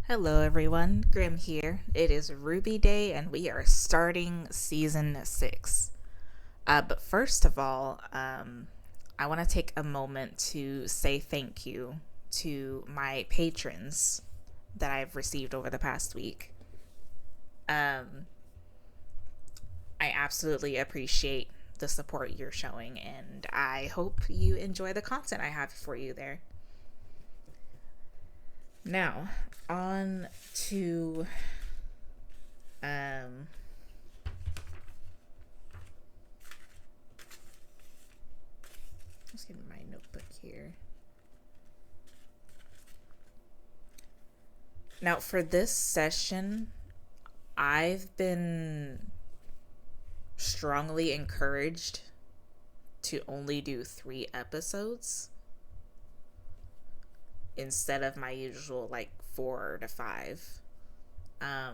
Hello everyone, Grim here. It is RWBY Day and we are starting season 6. But first of all, I want to take a moment to say thank you to my patrons that I've received over the past week. I absolutely appreciate the support you're showing and I hope you enjoy the content I have for you there. Now, on to let's get my notebook here. Now, for this session, I've been strongly encouraged to only do 3 episodes instead of my usual 4 to 5. I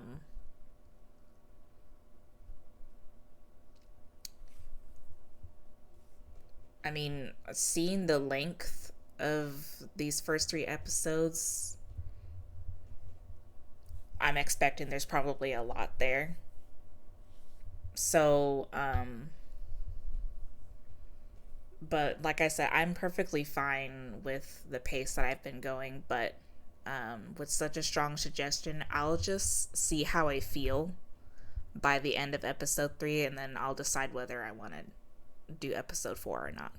mean, seeing the length of these first 3 episodes, I'm expecting there's probably a lot there. So, but like I said, I'm perfectly fine with the pace that I've been going, but with such a strong suggestion, I'll just see how I feel by the end of episode 3, and then I'll decide whether I want to do episode 4 or not.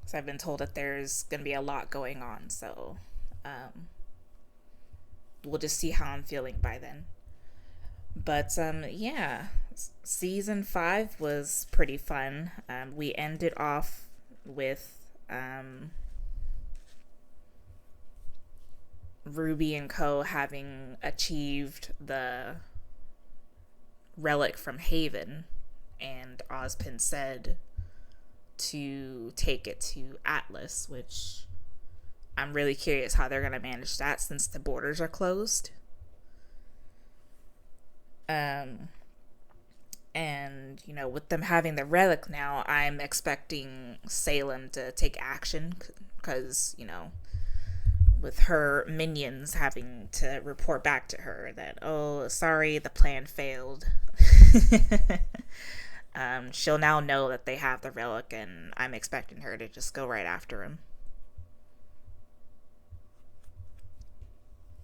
So I've been told that there's going to be a lot going on, so we'll just see how I'm feeling by then. But yeah, season 5 was pretty fun. We ended off with Ruby and Co. having achieved the relic from Haven, and Ozpin said to take it to Atlas, which I'm really curious how they're going to manage that since the borders are closed. And, you know, with them having the relic now, I'm expecting Salem to take action because, you know, with her minions having to report back to her that, oh, sorry, the plan failed. She'll now know that they have the relic, and I'm expecting her to just go right after him.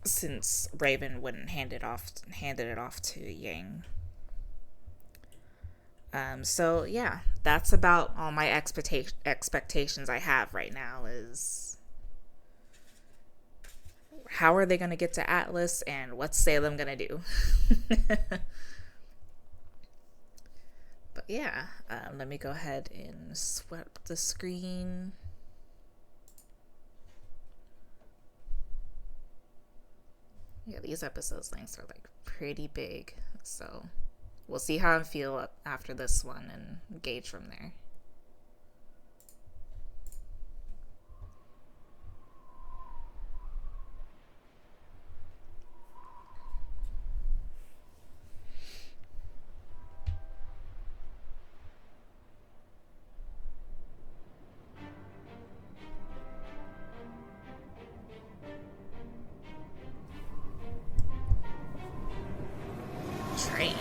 Since Raven wouldn't handed it off to Yang. So yeah, that's about all my expectations I have right now is how are they going to get to Atlas and what's Salem going to do? But yeah, let me go ahead and sweep the screen. Yeah, these episodes lengths are pretty big, so we'll see how I feel after this one and gauge from there. Train.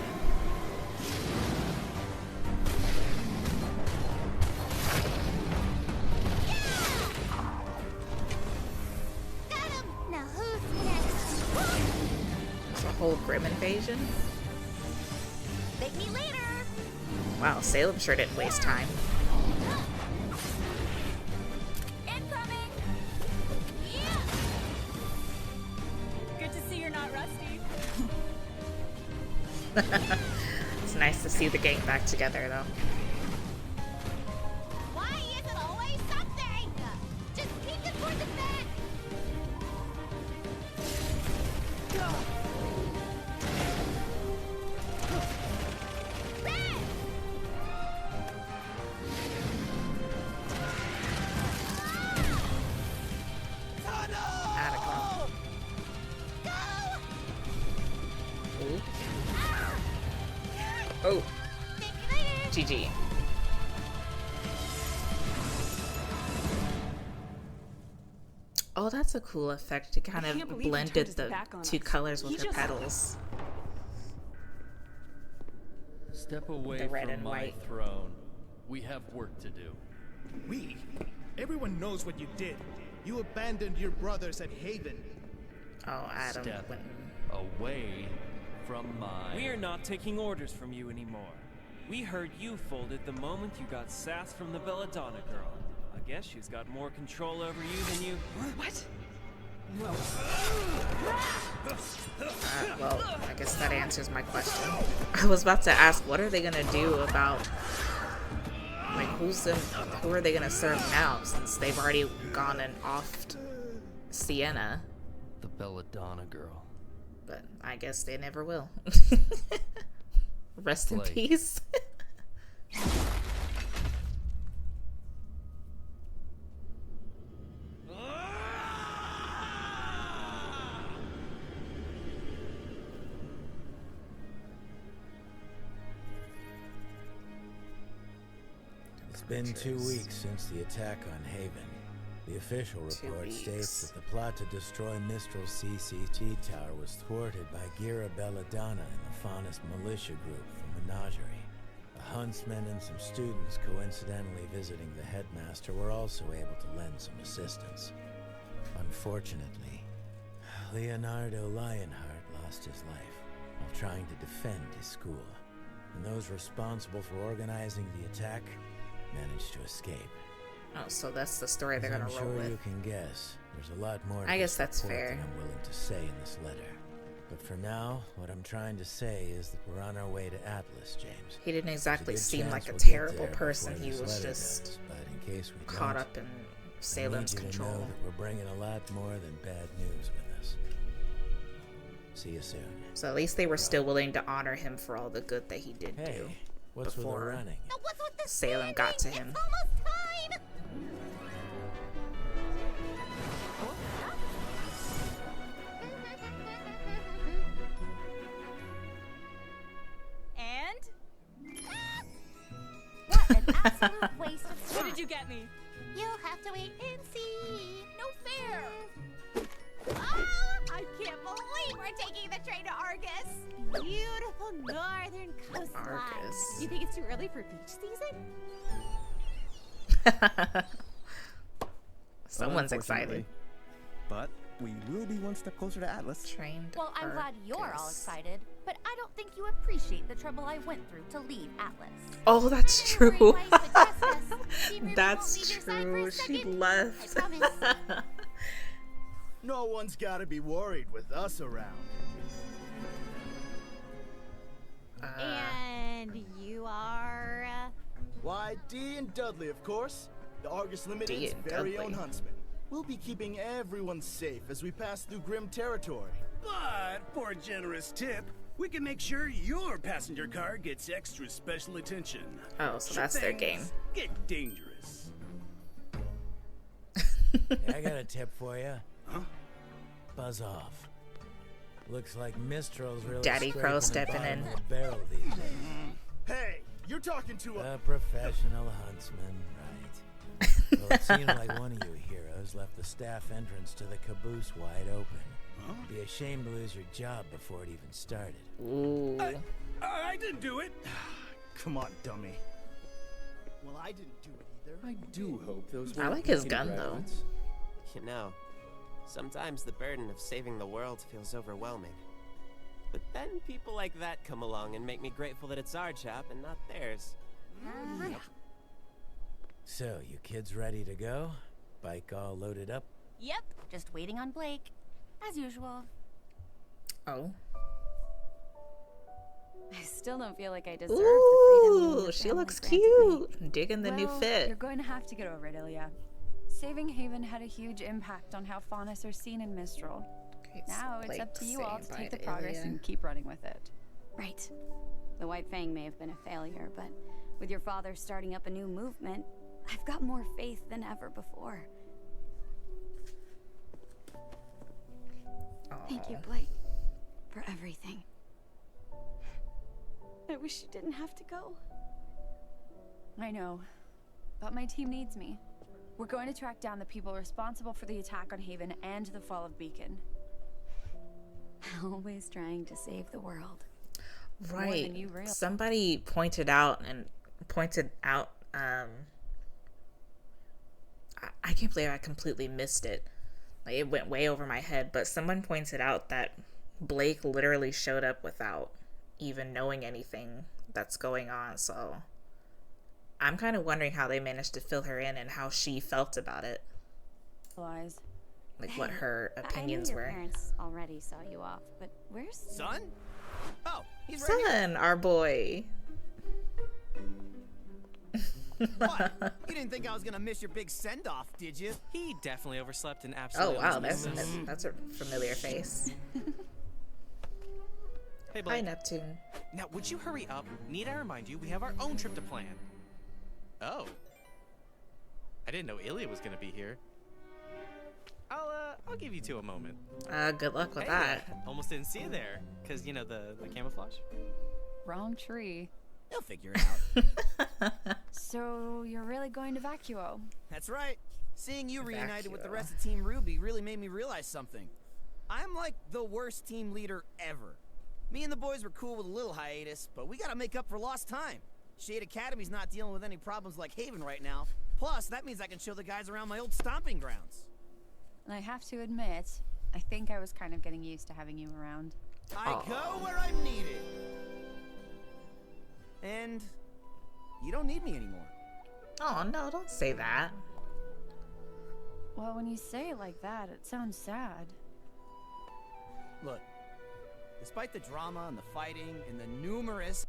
There's a whole Grim invasion. Thank me later. Wow, Salem sure didn't waste time. Incoming. Yeah. Good to see you're not rusty. It's nice to see the gang back together, though. Why is it always something? Just keep it for the back. Red. Attica. Go. Ooh. Oh, Thank you later. GG. Oh, that's a cool effect. It kind I can't of believe he turned blended his the back on two us. colors with He her just- petals. Step away The red from and my white. throne. We have work to do. We? Everyone knows what you did. You abandoned your brothers at Haven. Oh, Adam Step went. away from my... We are not taking orders from you anymore. We heard you folded the moment you got sass from the Belladonna girl. I guess she's got more control over you than you... What? Well, I guess that answers my question. I was about to ask, what are they gonna do about, like, who are they gonna serve now, since they've already gone and offed Sienna? The Belladonna girl. But I guess they never will. Rest in Blake. peace. It's been 2 weeks since the attack on Haven. The official 2 report weeks. states that the plot to destroy Mistral's CCT tower was thwarted by Gira Belladonna and the Faunus militia group from Menagerie. A huntsman and some students coincidentally visiting the headmaster were also able to lend some assistance. Unfortunately, Leonardo Lionheart lost his life while trying to defend his school, and those responsible for organizing the attack managed to escape. Oh, so that's the story they're As gonna I'm roll sure with. you can guess, there's a lot more to I guess this that's report fair. than I'm willing to say in this letter. But for now, what I'm trying to say is that we're on our way to Atlas, James. He didn't There's exactly good seem chance like a we'll get terrible there person. before He this was letter just does, but in case we caught don't, up in I Salem's need you to know control. that we're bringing a lot more than bad news with us. See you soon. So at least they were still willing to honor him for all the good that he did do. Hey, what's with the before- running? Now what's with the Salem got to standing? him. It's almost time! And? What an absolute waste of time. What did you get me? You'll have to wait and see. No fair! Oh, I can't believe we're taking the train to Argus. Beautiful northern coastline. Argus. Do you think it's too early for beach season? Someone's excited. But we will be one step closer to Atlas. Trained Well, I'm glad you're all Argus. excited, but I don't think you appreciate the trouble I went through to leave Atlas. Oh, that's Don't worry, true. wife, but trust us, she really won't That's leave your side for true. a She second. left. I promise. No one's gotta be worried with us around. And you are... Why, Dee and Dudley, of course. The Argus Dee Limited's and very own Dudley. huntsman. We'll be keeping everyone safe as we pass through grim territory. But for a generous tip, we can make sure your passenger car gets extra special attention. Oh, so Should that's their things game. Get dangerous. Hey, I got a tip for you. Huh? Buzz off. Looks like Mistral's really Daddy Crow scraping the stepping bottom in. of the barrel these days. Hey, you're talking to a... A professional huntsman, right? Well, it seems like one of you heroes left the staff entrance to the caboose wide open. Huh? Be ashamed to lose your job before it even started. Ooh. I didn't do it. Come on, dummy. Well, I didn't do it either. I do hope those I weren't like his wicked gun, though. graduates. You know, sometimes the burden of saving the world feels overwhelming. But then people like that come along and make me grateful that it's our job and not theirs. So, you kids ready to go? Bike all loaded up? Yep, just waiting on Blake, as usual. Oh. I still don't feel like I deserve the freedom. Ooh, your she family looks granted cute. me. Digging the new Well, fit. You're going to have to get over it, Ilya. Saving Haven had a huge impact on how Faunus are seen in Mistral. Now it's up to you all to take the progress and keep running with it. Right. The White Fang may have been a failure, but with your father starting up a new movement, I've got more faith than ever before. Thank you, Blake, for everything. I wish you didn't have to go. I know, but my team needs me. We're going to track down the people responsible for the attack on Haven and the fall of Beacon. Always trying to save the world. Right. Somebody pointed out I can't believe I completely missed it. Like, it went way over my head, but someone pointed out that Blake literally showed up without even knowing anything that's going on, so I'm kind of wondering how they managed to fill her in and how she felt about it. Like, what her opinions were. Your parents already saw you off, but where's... Son? Oh, he's right here. Son, our boy. What? You didn't think I was gonna miss your big send-off, did you? He definitely overslept and absolutely. Oh wow, that's a familiar face. Hey, Blake. Hi, Neptune. Now, would you hurry up? Need I remind you, we have our own trip to plan. Oh. I didn't know Ilya was gonna be here. I'll give you two a moment. Good luck with that. Almost didn't see you there, cause you know the camouflage. Wrong tree. They'll figure it out. So you're really going to Vacuo? That's right. Seeing you reunited with the rest of Team RWBY really made me realize something. I'm like the worst team leader ever. Me and the boys were cool with a little hiatus, but we gotta make up for lost time. Shade Academy's not dealing with any problems like Haven right now. Plus, that means I can show the guys around my old stomping grounds. And I have to admit, I think I was kind of getting used to having you around. I go where I'm needed. And you don't need me anymore. Oh, no, don't say that. Well, when you say it like that, it sounds sad. Look, despite the drama and the fighting and the numerous...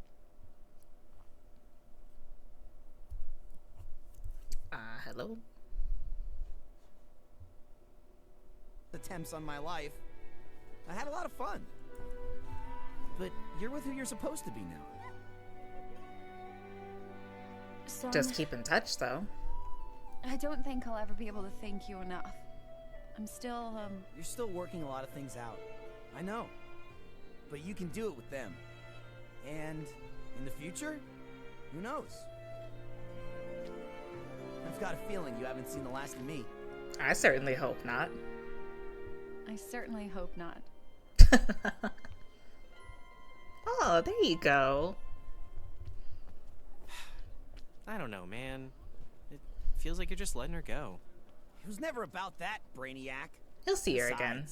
Hello? attempts on my life, I had a lot of fun. But you're with who you're supposed to be now. So, just keep in touch, though. I don't think I'll ever be able to thank you enough. I'm still, You're still working a lot of things out. I know. But you can do it with them. And in the future, who knows? I've got a feeling you haven't seen the last of me. I certainly hope not. I certainly hope not. Oh, there you go. I don't know, man. It feels like you're just letting her go. It was never about that, Brainiac. You'll see her again.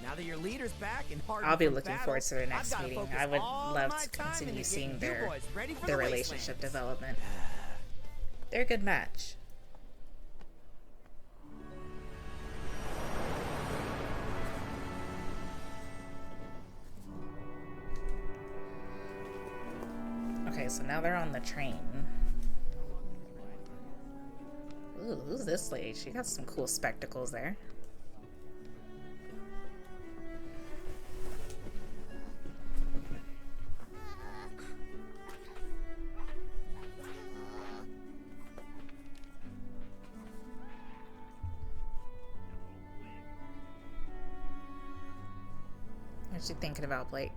Now that your leader's back and I'll be looking forward to their next meeting. I would love to continue seeing their relationship development. They're a good match. Okay, so now they're on the train. Ooh, who's this lady? She got some cool spectacles there. What's she thinking about, Blake?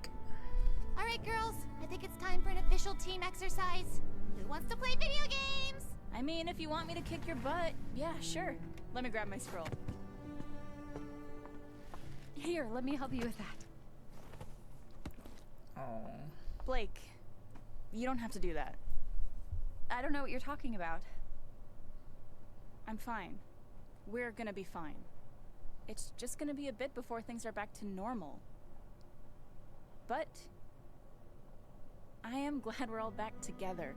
All right, girls. I think it's time for an official team exercise. Who wants to play video games? I mean, if you want me to kick your butt, yeah, sure. Let me grab my scroll. Here, let me help you with that. Oh. Blake, you don't have to do that. I don't know what you're talking about. I'm fine. We're gonna be fine. It's just gonna be a bit before things are back to normal. But I am glad we're all back together.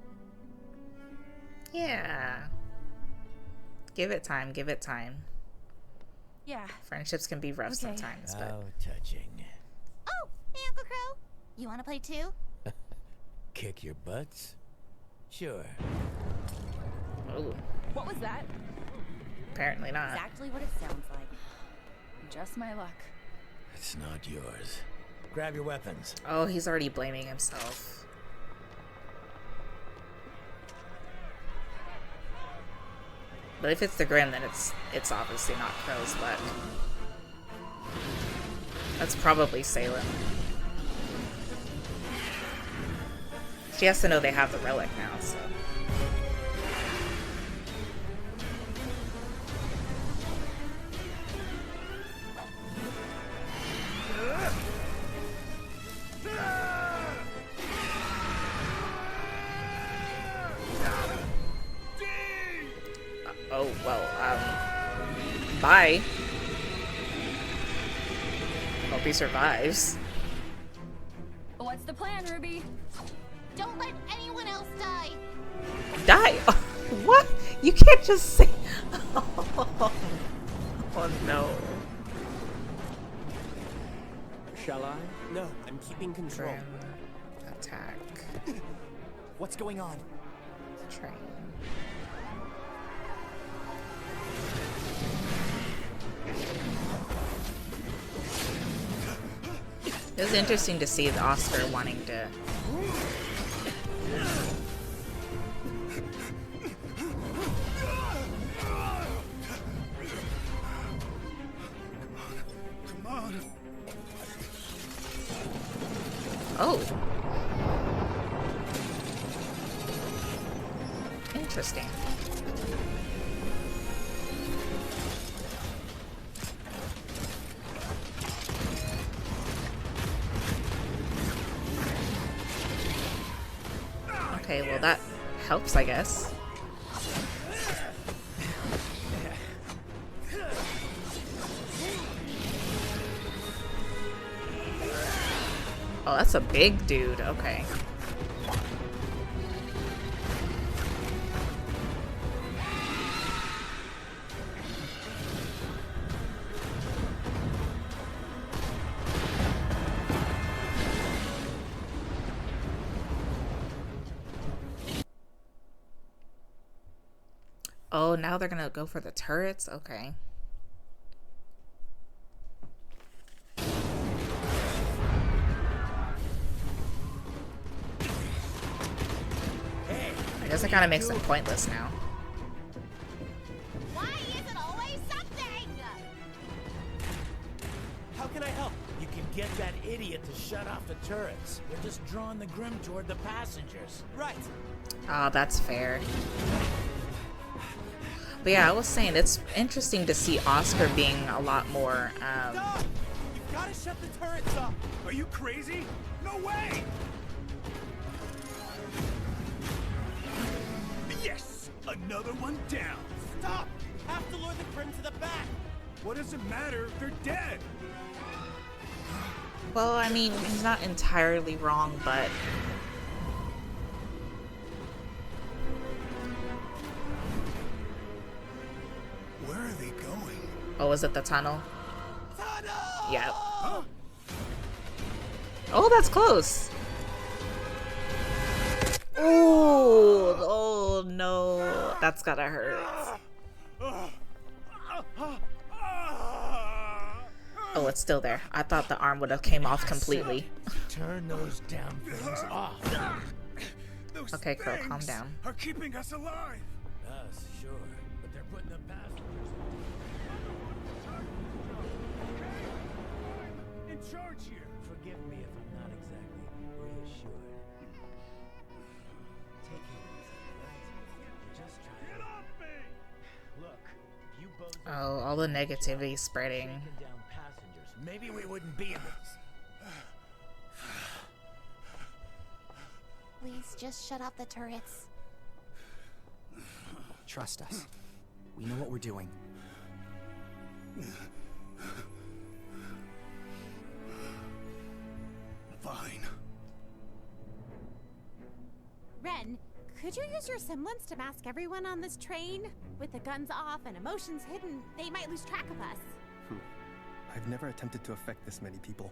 Yeah. Give it time, give it time. Yeah. Friendships can be rough sometimes, but... How touching. Oh, hey, Uncle Crow. You want to play too? Kick your butts? Sure. Oh. What was that? Apparently not. Exactly what it sounds like. Just my luck. It's not yours. Grab your weapons. Oh, he's already blaming himself. But if it's the Grim, then it's obviously not Crow's luck. That's probably Salem. She has to know they have the relic now, so. Well, bye. Hope he survives. What's the plan, Ruby? Don't let anyone else die. Die? What? You can't just say. Oh no. Shall I? No, I'm keeping control. Attack. What's going on? Train. It was interesting to see the Oscar wanting to. Come on. Oh. Interesting. Okay, well that helps, I guess. Oh, that's a big dude. Okay. Oh, now they're gonna go for the turrets? Okay. I guess it kind of makes them pointless now. Why is it always something? How can I help? You can get that idiot to shut off the turrets. We're just drawing the Grim toward the passengers. Right. Oh, that's fair. But yeah, I was saying it's interesting to see Oscar being a lot more. Stop! You've got to shut the turrets off. Are you crazy? No way! Yes! Another one down. Stop! Have to lure the Grim to the back. What does it matter? They're dead. Well, I mean, he's not entirely wrong, but. Where are they going? Oh, was it the tunnel? Tunnel! Yep. Huh? Oh, that's close. Oh, oh no, that's gotta hurt. Oh, it's still there. I thought the arm would have came off completely. Turn those damn things off. Those Okay, Crow, calm things down. Are keeping us alive. Us, sure, but they're putting the passengers. In charge here. Forgive me if I'm not exactly reassured. Take it easy, right? Just try. Get off me! Look, you both. Oh, all the negativity spreading. Taking down passengers. Maybe we wouldn't be in this. Please just shut off the turrets. Trust us. We know what we're doing. Fine. Ren, could you use your semblance to mask everyone on this train? With the guns off and emotions hidden, they might lose track of us. I've never attempted to affect this many people.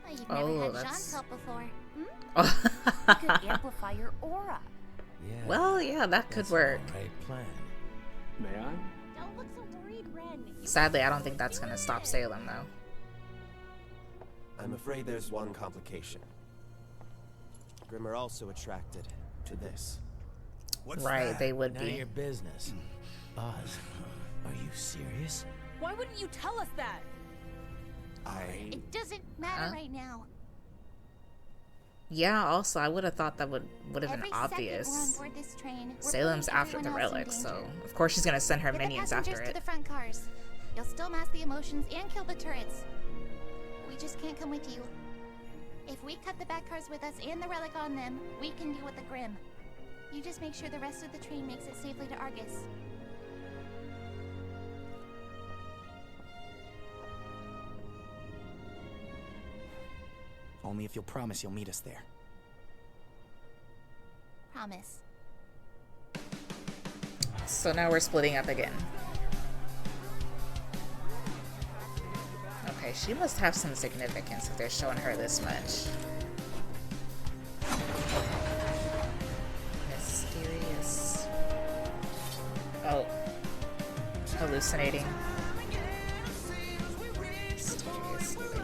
Well, you've Oh, never had that's- Jean's help before. You could amplify your aura. Yeah. Well, yeah, that could that's work. an alright plan. May I? Don't look so worried, Ren. You Sadly, I don't think that's gonna stop Salem, though. I'm afraid there's one complication. Grim are also attracted to this. What's Right, that? they would None of be. your business. Oz, are you serious? Why wouldn't you tell us that? It doesn't matter Huh? right now. Yeah, also, I would have thought that would have Every been second we're on obvious. board this train, we're Salem's putting after the everyone else in relic, so danger. of course she's gonna send her Get the minions passengers after to it. the front cars. You'll still mask the emotions and kill the turrets. We just can't come with you. If we cut the back cars with us and the relic on them, we can deal with the Grim. You just make sure the rest of the train makes it safely to Argus. only if you'll promise you'll meet us there. Promise. So now we're splitting up again. Okay, she must have some significance if they're showing her this much. Mysterious. Oh. Hallucinating. Mysterious lady.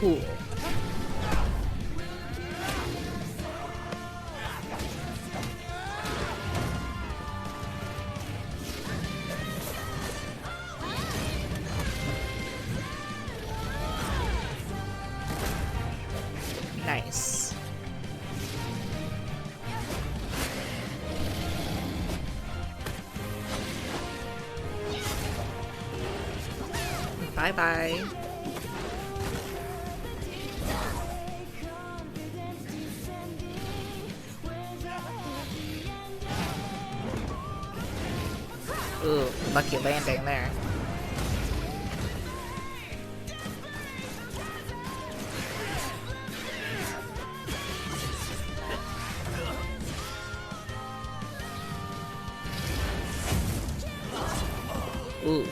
Cool. Nice. Bye-bye. Ooh, lucky landing there. Ooh.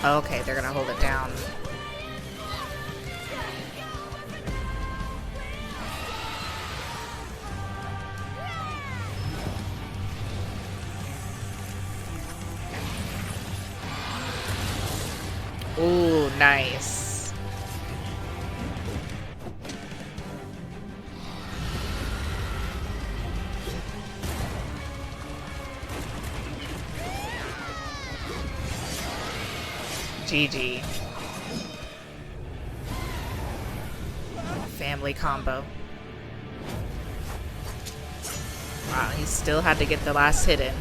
Okay, they're gonna hold it down. Ooh, nice. GG. Family combo. Wow, he still had to get the last hit in.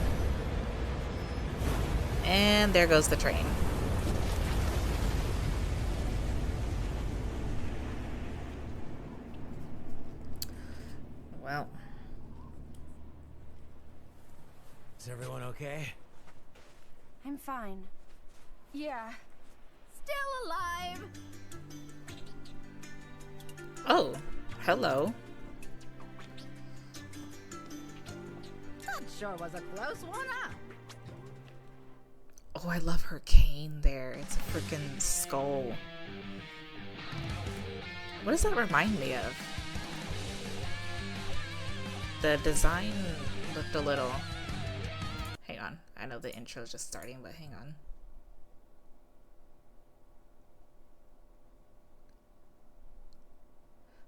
And there goes the train. Well. Is everyone okay? I'm fine. Yeah. Still alive! Oh, hello. That sure was a close one, huh? Oh, I love her cane there. It's a freaking skull. What does that remind me of? The design looked a little... Hang on. I know the intro's just starting, but hang on.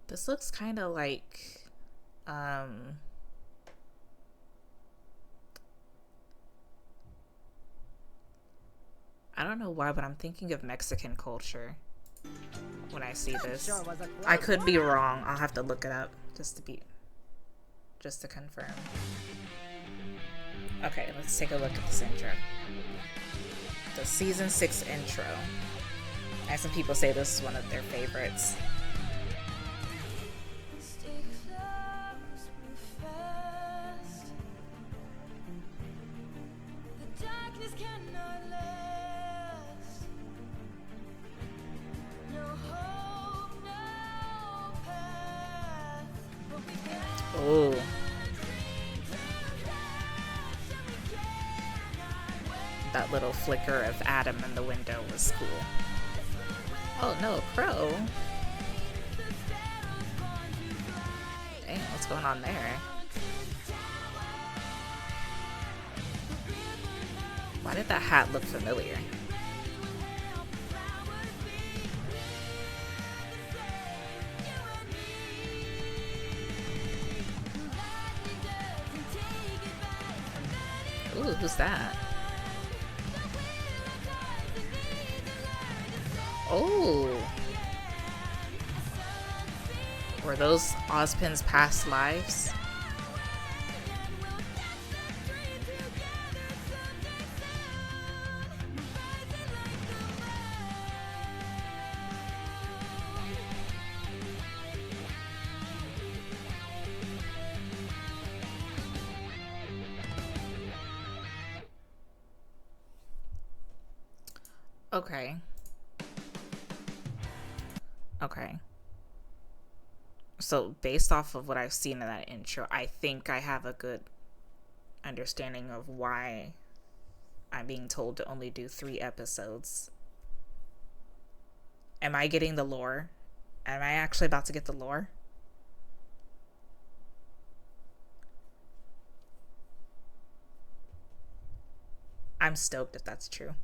This looks kind of like... I don't know why, but I'm thinking of Mexican culture when I see this. I could be wrong. I'll have to look it up just to confirm. Okay, let's take a look at this intro. The season 6 intro. I have some people say this is one of their favorites. Oh. That little flicker of Adam in the window was cool. Oh no, a crow. Dang, what's going on there? Why did that hat look familiar? Ooh, who's that? Oh. Were those Ozpin's past lives? Okay. Okay. So based off of what I've seen in that intro, I think I have a good understanding of why I'm being told to only do 3 episodes. Am I getting the lore? Am I actually about to get the lore? I'm stoked if that's true.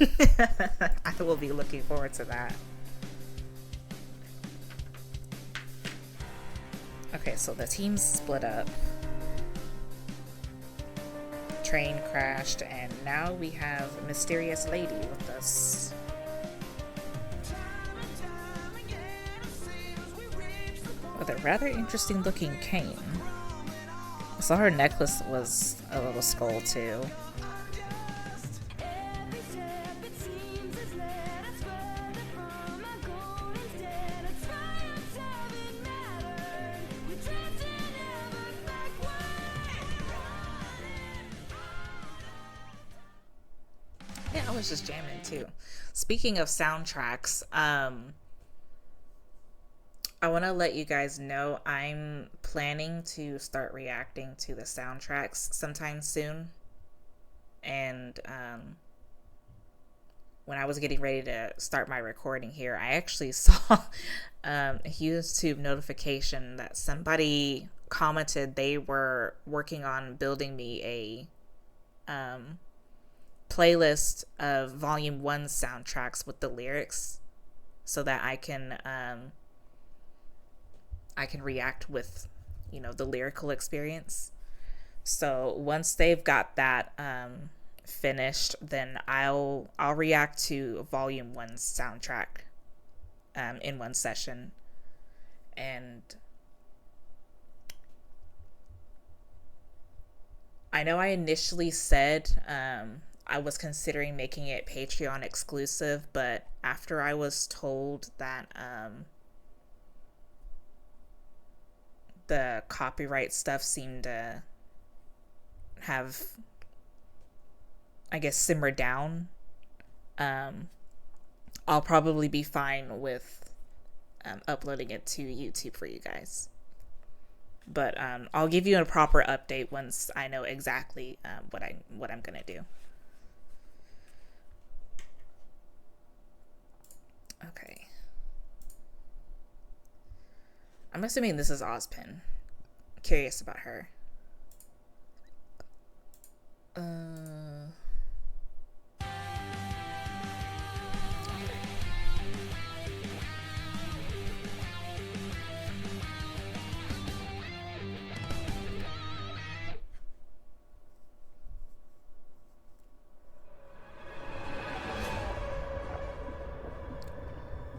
I will be looking forward to that. Okay, so the team's split up. Train crashed, and now we have Mysterious Lady with us. With a rather interesting looking cane. I saw her necklace was a little skull too. Yeah, I was just jamming too. Speaking of soundtracks, I want to let you guys know I'm planning to start reacting to the soundtracks sometime soon. And when I was getting ready to start my recording here, I actually saw a YouTube notification that somebody commented they were working on building me a playlist of Volume 1 soundtracks with the lyrics so that I can react with, you know, the lyrical experience. So once they've got that finished, then I'll react to Volume 1's soundtrack in one session. And I know I initially said I was considering making it Patreon exclusive, but after I was told that the copyright stuff seemed to have, I guess, simmered down, I'll probably be fine with uploading it to YouTube for you guys. But I'll give you a proper update once I know exactly what I'm gonna do. Okay. I'm assuming this is Ozpin. Curious about her.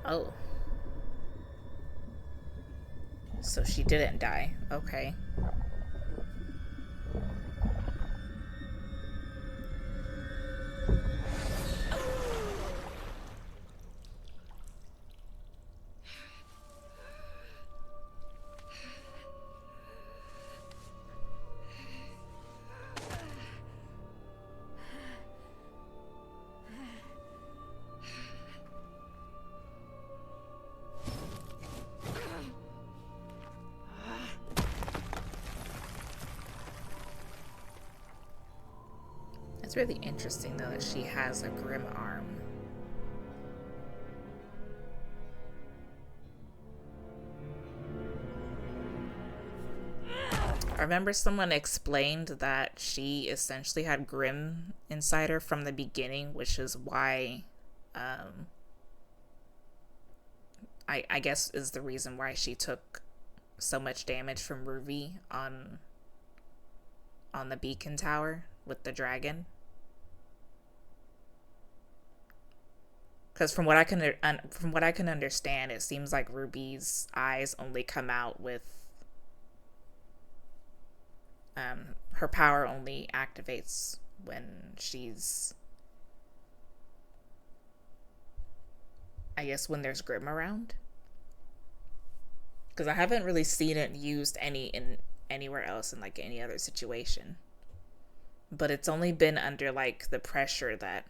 Oh. So she didn't die. Okay. It's really interesting, though, that she has a grim arm. I remember someone explained that she essentially had Grimm inside her from the beginning, which is why, I guess is the reason why she took so much damage from RWBY on the beacon tower with the dragon. Because from what I can understand, it seems like RWBY's eyes only come out with her power only activates when she's, I guess, when there's Grimm around. Because I haven't really seen it used anywhere else in like any other situation. But it's only been under like the pressure that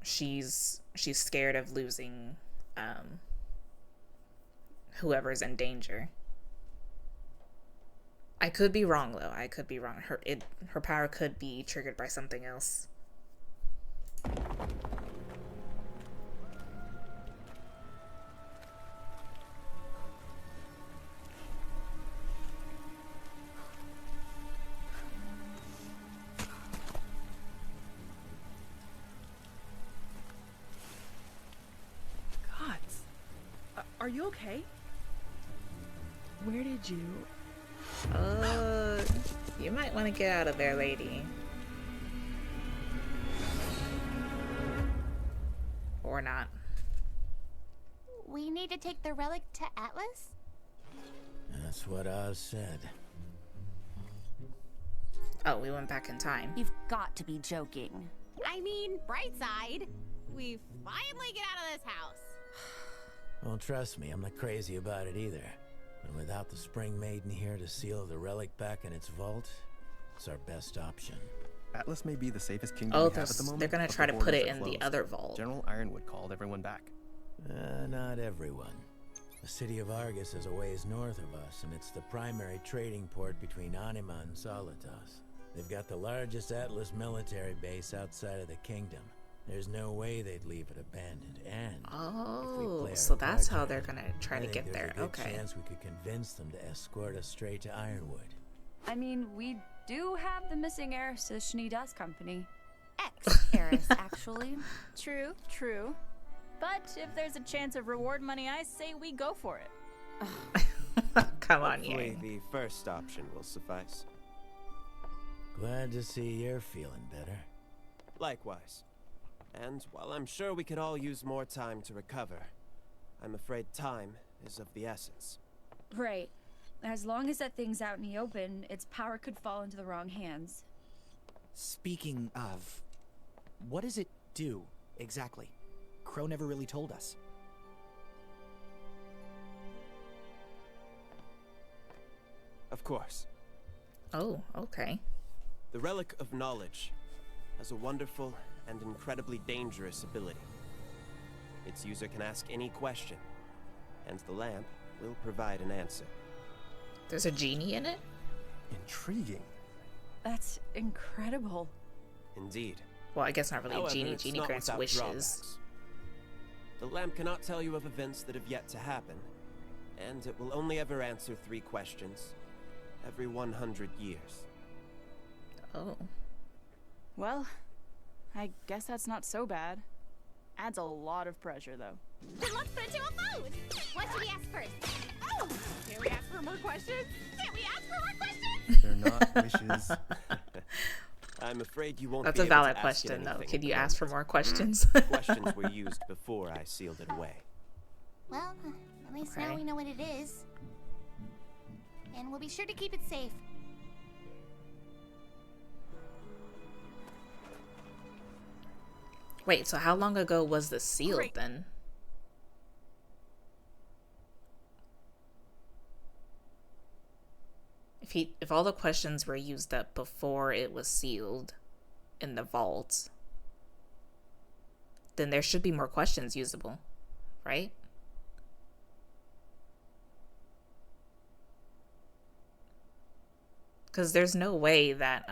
she's scared of losing whoever's in danger. I could be wrong though. I could be wrong. Her power could be triggered by something else. Are you okay? Where did you... You might want to get out of there, lady. Or not. We need to take the relic to Atlas? That's what Oz said. Oh, we went back in time. You've got to be joking. I mean, bright side. We finally get out of this house. Well, trust me, I'm not crazy about it either. And without the Spring Maiden here to seal the relic back in its vault, it's our best option. Atlas may be the safest kingdom we have at the moment. They're gonna try to put it in the other vault. General Ironwood called everyone back. Not everyone. The city of Argus is a ways north of us, and it's the primary trading port between Anima and Solitas. They've got the largest Atlas military base outside of the kingdom. There's no way they'd leave it abandoned, and so that's how they're gonna try to get there. There's a Okay. good chance we could convince them to escort us straight to Ironwood. I mean, we do have the missing heiress to Schnee Dust Company. Ex-heiress, actually. True, true. But if there's a chance of reward money, I say we go for it. Come on, Hopefully the first option will suffice. Glad to see you're feeling better. Likewise. And while I'm sure we could all use more time to recover, I'm afraid time is of the essence. Right. As long as that thing's out in the open, its power could fall into the wrong hands. Speaking of, what does it do, exactly? Crow never really told us. Of course. Oh, okay. The Relic of Knowledge has a wonderful and incredibly dangerous ability. Its user can ask any question, and the lamp will provide an answer. There's a genie in it? Intriguing. That's incredible. Indeed. Well, I guess not really a However, genie. it's Genie not grants without wishes. drawbacks. The lamp cannot tell you of events that have yet to happen, and it will only ever answer 3 questions every 100 years. Oh. Well, I guess that's not so bad. Adds a lot of pressure, though. Then let's put it to a vote. What should we ask first? Oh, can we ask for more questions? Can't we ask for more questions? They're not wishes. I'm afraid you won't That's be a able valid to ask question, it though. anything Could at you the ask for moment. more questions? Questions were used before I sealed it away. Well, at least now Okay. we know what it is. And we'll be sure to keep it safe. Wait, so how long ago was this sealed Great. then? If all the questions were used up before it was sealed in the vault, then there should be more questions usable, right? Because there's no way that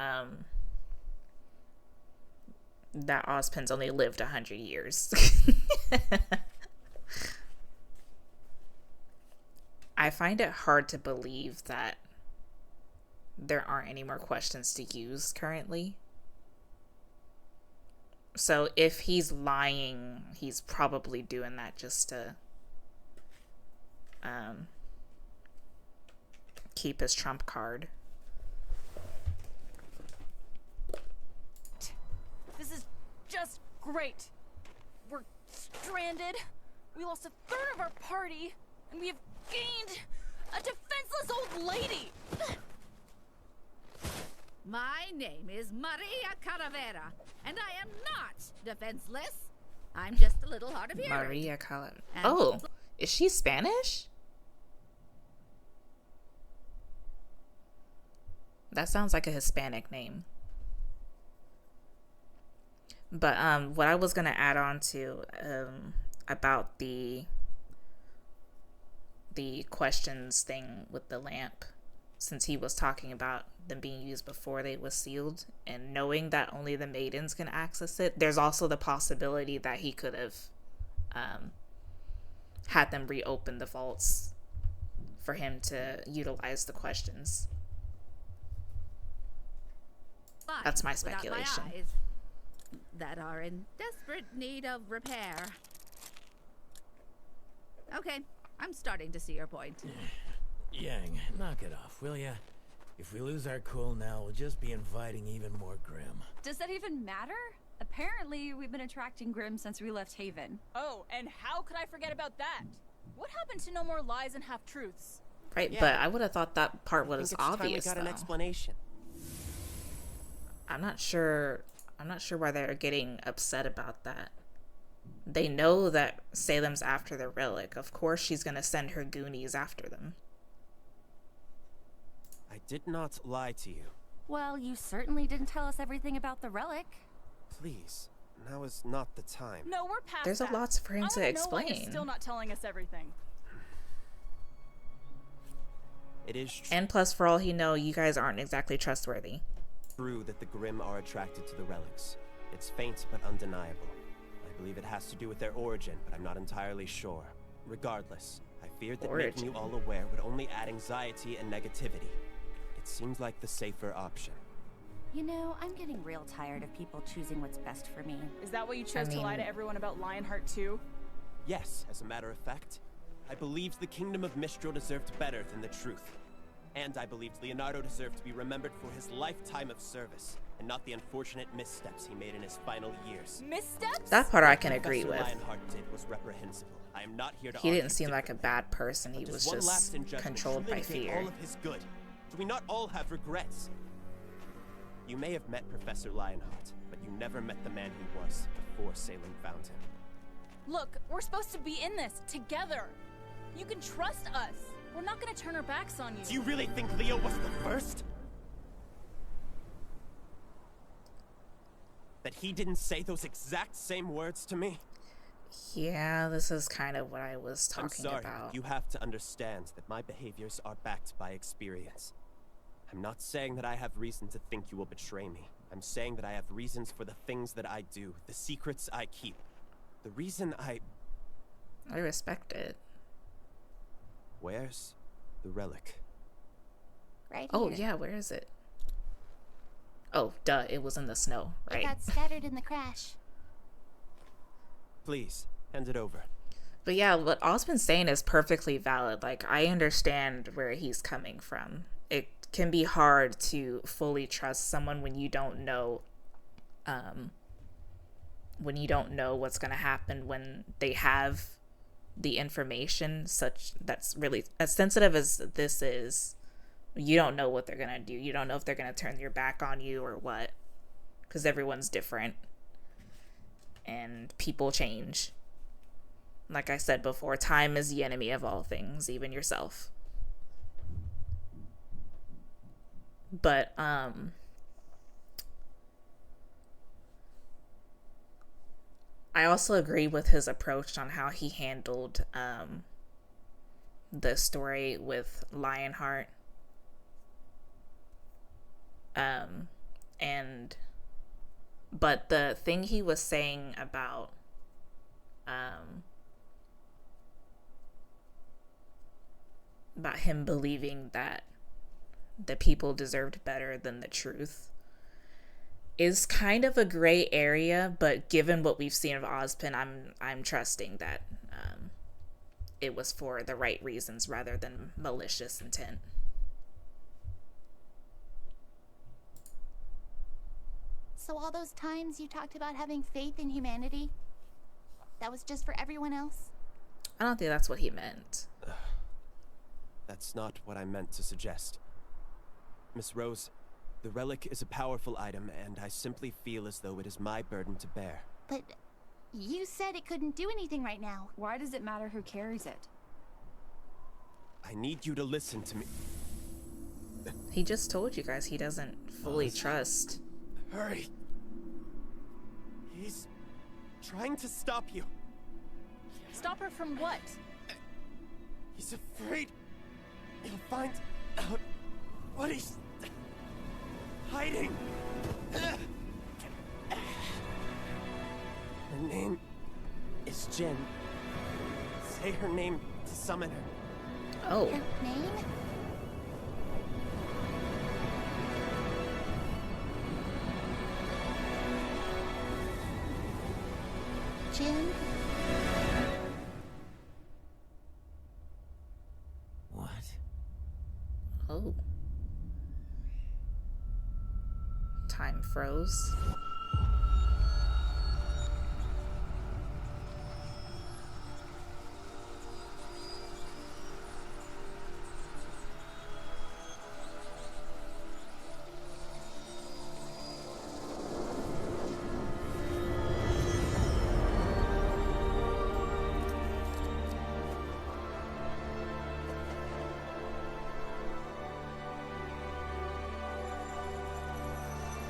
that Ozpin's only lived 100 years. I find it hard to believe that there aren't any more questions to use currently. So if he's lying, he's probably doing that just to keep his trump card. This is just great. We're stranded. We lost a third of our party, and we have gained a defenseless old lady. My name is Maria Calavera, and I am not defenseless. I'm just a little hard of hearing. Maria Calavera. Oh, is she Spanish? That sounds like a Hispanic name. But what I was gonna add on to about the questions thing with the lamp, since he was talking about them being used before they was sealed, and knowing that only the maidens can access it, there's also the possibility that he could have had them reopen the vaults for him to utilize the questions. That's my speculation. My eyes that are in desperate need of repair. Okay, I'm starting to see your point. Yang, knock it off, will ya? If we lose our cool now, we'll just be inviting even more Grimm. Does that even matter? Apparently, we've been attracting Grimm since we left Haven. Oh, and how could I forget about that? What happened to no more lies and half-truths? Right, yeah. But I would have thought that part was obvious, time we got an explanation. I'm not sure why they're getting upset about that. They know that Salem's after the relic. Of course she's gonna send her goonies after them. I did not lie to you. Well, you certainly didn't tell us everything about the relic. Please, now is not the time. No, we're past There's that. a lot for him to explain. Why you're still not telling us everything. It is true. And plus, for all he know, you guys aren't exactly trustworthy. True that the Grimm are attracted to the relics. It's faint but undeniable. I believe it has to do with their origin, but I'm not entirely sure. Regardless, I feared that making you all aware would only add anxiety and negativity. It seems like the safer option. You know, I'm getting real tired of people choosing what's best for me. Is that why you chose to lie to everyone about Lionheart too? Yes, as a matter of fact. I believed the Kingdom of Mistral deserved better than the truth. And I believed Leonardo deserved to be remembered for his lifetime of service, and not the unfortunate missteps he made in his final years. Missteps? That part I can agree with. Lionheart did was reprehensible. I am not here to He didn't seem like a bad person. He was just controlled by fear. All of his good. Do we not all have regrets? You may have met Professor Lionheart, but you never met the man he was before Salem found him. Look, we're supposed to be in this together. You can trust us. We're not gonna turn our backs on you. Do you really think Leo was the first? That he didn't say those exact same words to me? Yeah, this is kind of what I was talking I'm sorry, about. You have to understand that my behaviors are backed by experience. I'm not saying that I have reason to think you will betray me. I'm saying that I have reasons for the things that I do, the secrets I keep. The reason I respect it. Where's the relic? Right here. Oh, yeah, where is it? Oh, duh, it was in the snow, right? It got scattered in the crash. Please, hand it over. But yeah, what Osmond's saying is perfectly valid. Like, I understand where he's coming from. It can be hard to fully trust someone when you don't know, what's going to happen when they have the information that's really as sensitive as this is. You don't know what they're going to do. You don't know if they're going to turn their back on you or what, because everyone's different and people change. Like I said before, time is the enemy of all things, even yourself. But I also agree with his approach on how he handled the story with Lionheart. But the thing he was saying about him believing that the people deserved better than the truth is kind of a gray area, but given what we've seen of Ozpin, I'm trusting that it was for the right reasons rather than malicious intent. So all those times you talked about having faith in humanity, that was just for everyone else? I don't think that's what he meant. That's not what I meant to suggest. Miss Rose, the relic is a powerful item, and I simply feel as though it is my burden to bear. But you said it couldn't do anything right now. Why does it matter who carries it? I need you to listen to me. He just told you guys he doesn't fully trust. Hurry. He's trying to stop you. Stop her from what? He's afraid you'll find out what he's hiding. Her name is Jin. Say her name to summon her. Oh. Her name? Jin? What? Oh. Time froze.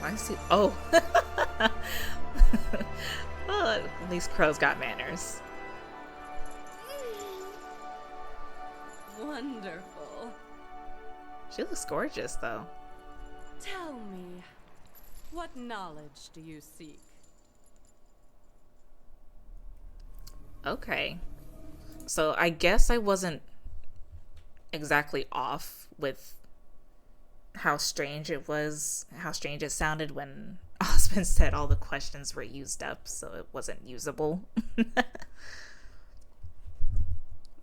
I see. Oh. Well, at least crows got manners. Wonderful. She looks gorgeous, though. Tell me, what knowledge do you seek? Okay. So I guess I wasn't exactly off with how strange it was, how strange it sounded when Osmond said all the questions were used up, so it wasn't usable.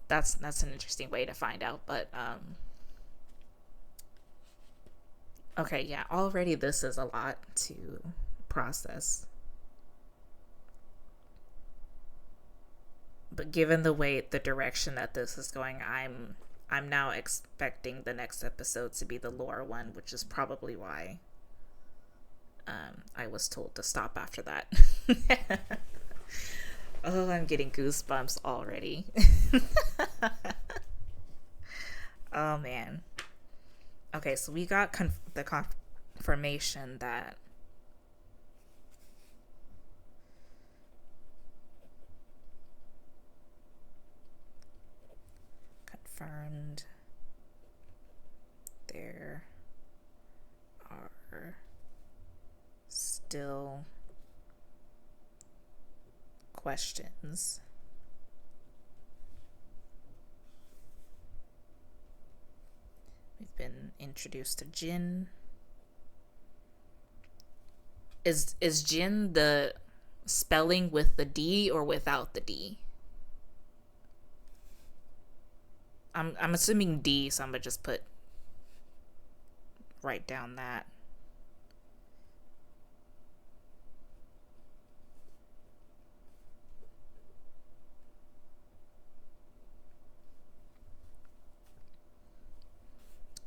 That's an interesting way to find out, but okay, yeah, already this is a lot to process. But given the direction that this is going, I'm now expecting the next episode to be the lore one, which is probably why I was told to stop after that. Oh, I'm getting goosebumps already. Oh, man. Okay, so we got the confirmation that confirmed there are still questions. We've been introduced to Jin. Is Jin the spelling with the D or without the D? I'm assuming D, so I'm gonna just write down that.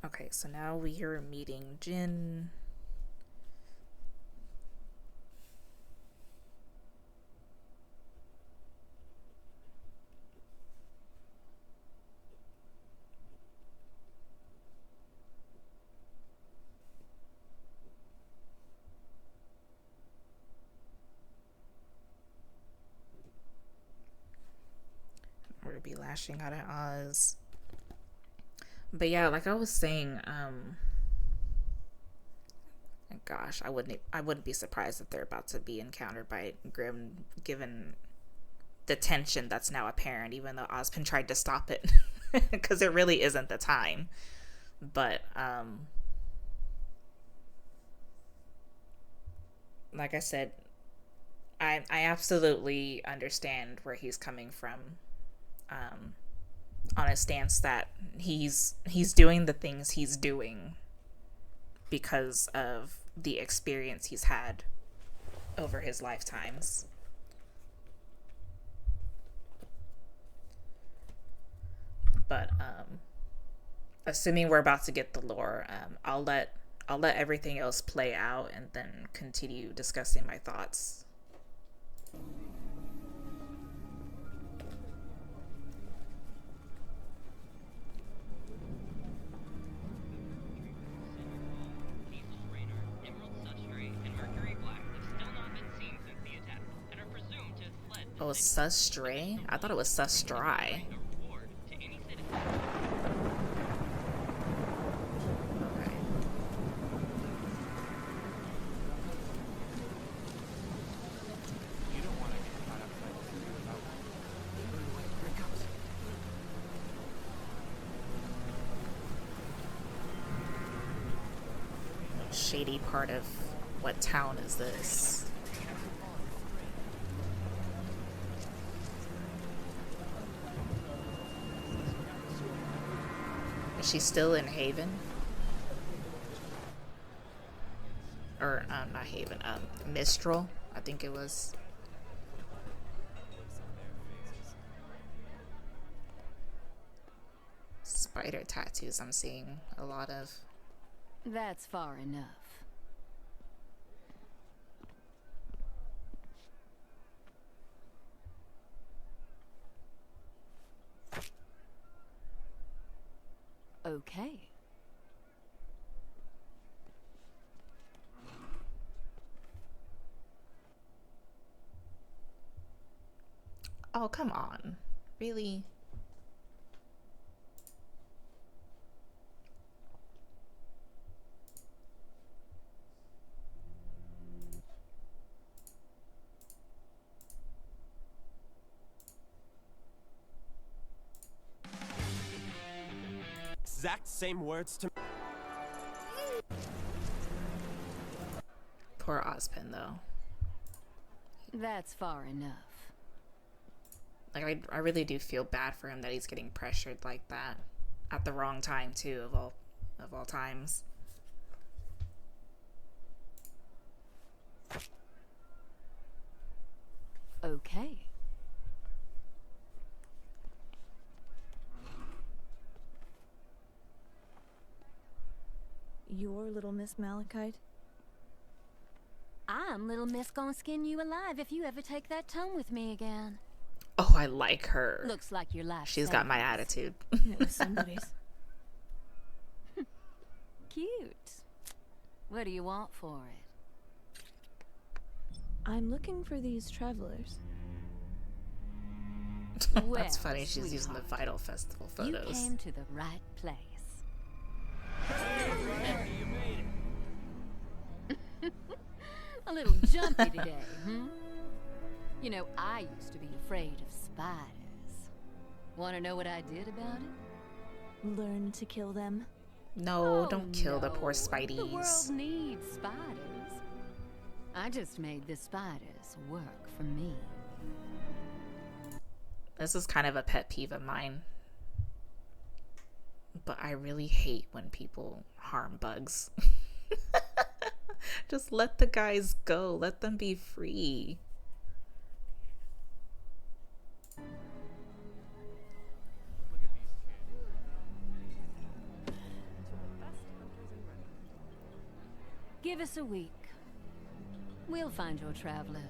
Okay, so now we are meeting Jin. We're gonna be lashing out at Oz. But yeah, like I was saying, gosh, I wouldn't be surprised if they're about to be encountered by Grimm, given the tension that's now apparent, even though Ozpin tried to stop it, because it really isn't the time. But like I said, I absolutely understand where he's coming from, on a stance that he's doing the things he's doing because of the experience he's had over his lifetimes. But assuming we're about to get the lore, I'll let everything else play out and then continue discussing my thoughts. Oh, sus stray? I thought it was sus dry. Okay. You don't want to get caught up by this without. Here it comes. Shady part of what town is this? Is she still in Haven? Or, not Haven, Mistral, I think it was. Spider tattoos I'm seeing a lot of. That's far enough. Okay. Oh, come on. Really? Exact same words to me. Poor Ozpin, though. That's far enough. Like, I really do feel bad for him that he's getting pressured like that. At the wrong time, too, of all times. Okay. You're Little Miss Malachite? I'm Little Miss gonna skin you alive if you ever take that tone with me again. Oh, I like her. Looks like your life. She's got my attitude. It was somebody's. Cute. What do you want for it? I'm looking for these travelers. That's funny. She's using the Vital Festival photos. You came to the right place. A little jumpy today, hmm? You know, I used to be afraid of spiders. Want to know what I did about it? Learn to kill them. No, don't kill the poor Spideys. The world needs spiders. I just made the spiders work for me. This is kind of a pet peeve of mine. But I really hate when people harm bugs. Just let the guys go. Let them be free. Give us a week. We'll find your travelers.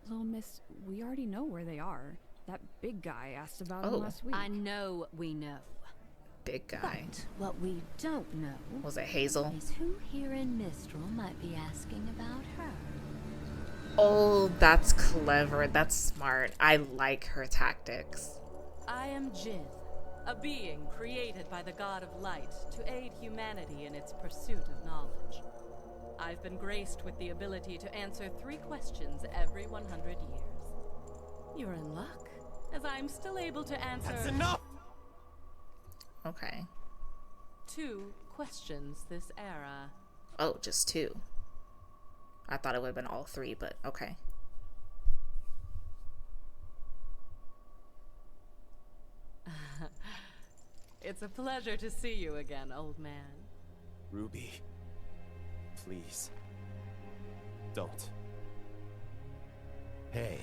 Little Miss, we already know where they are. That big guy asked about them last week. I know we know. Big guy. But what we don't know... Was it Hazel? ...is who here in Mistral might be asking about her. Oh, that's clever. That's smart. I like her tactics. I am Jin, a being created by the god of light to aid humanity in its pursuit of knowledge. I've been graced with the ability to answer 3 questions every 100 years. You're in luck. as I'm still able to answer. That's enough! Okay. 2 questions this era. Oh, just 2. I thought it would have been all 3, but okay. It's a pleasure to see you again, old man. RWBY, please, don't. Hey.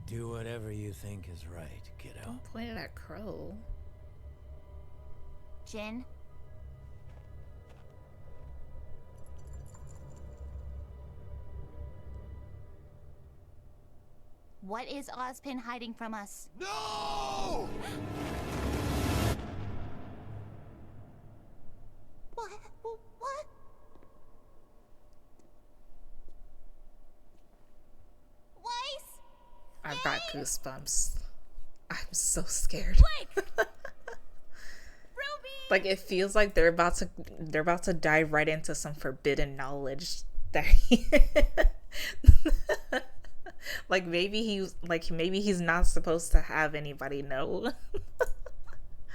Do whatever you think is right, kiddo. Don't point it at Crow. Jin? What is Ozpin hiding from us? No! What? What? Weiss? I've got goosebumps. I'm so scared. Like, it feels like they're about to dive right into some forbidden knowledge that like maybe he's not supposed to have anybody know.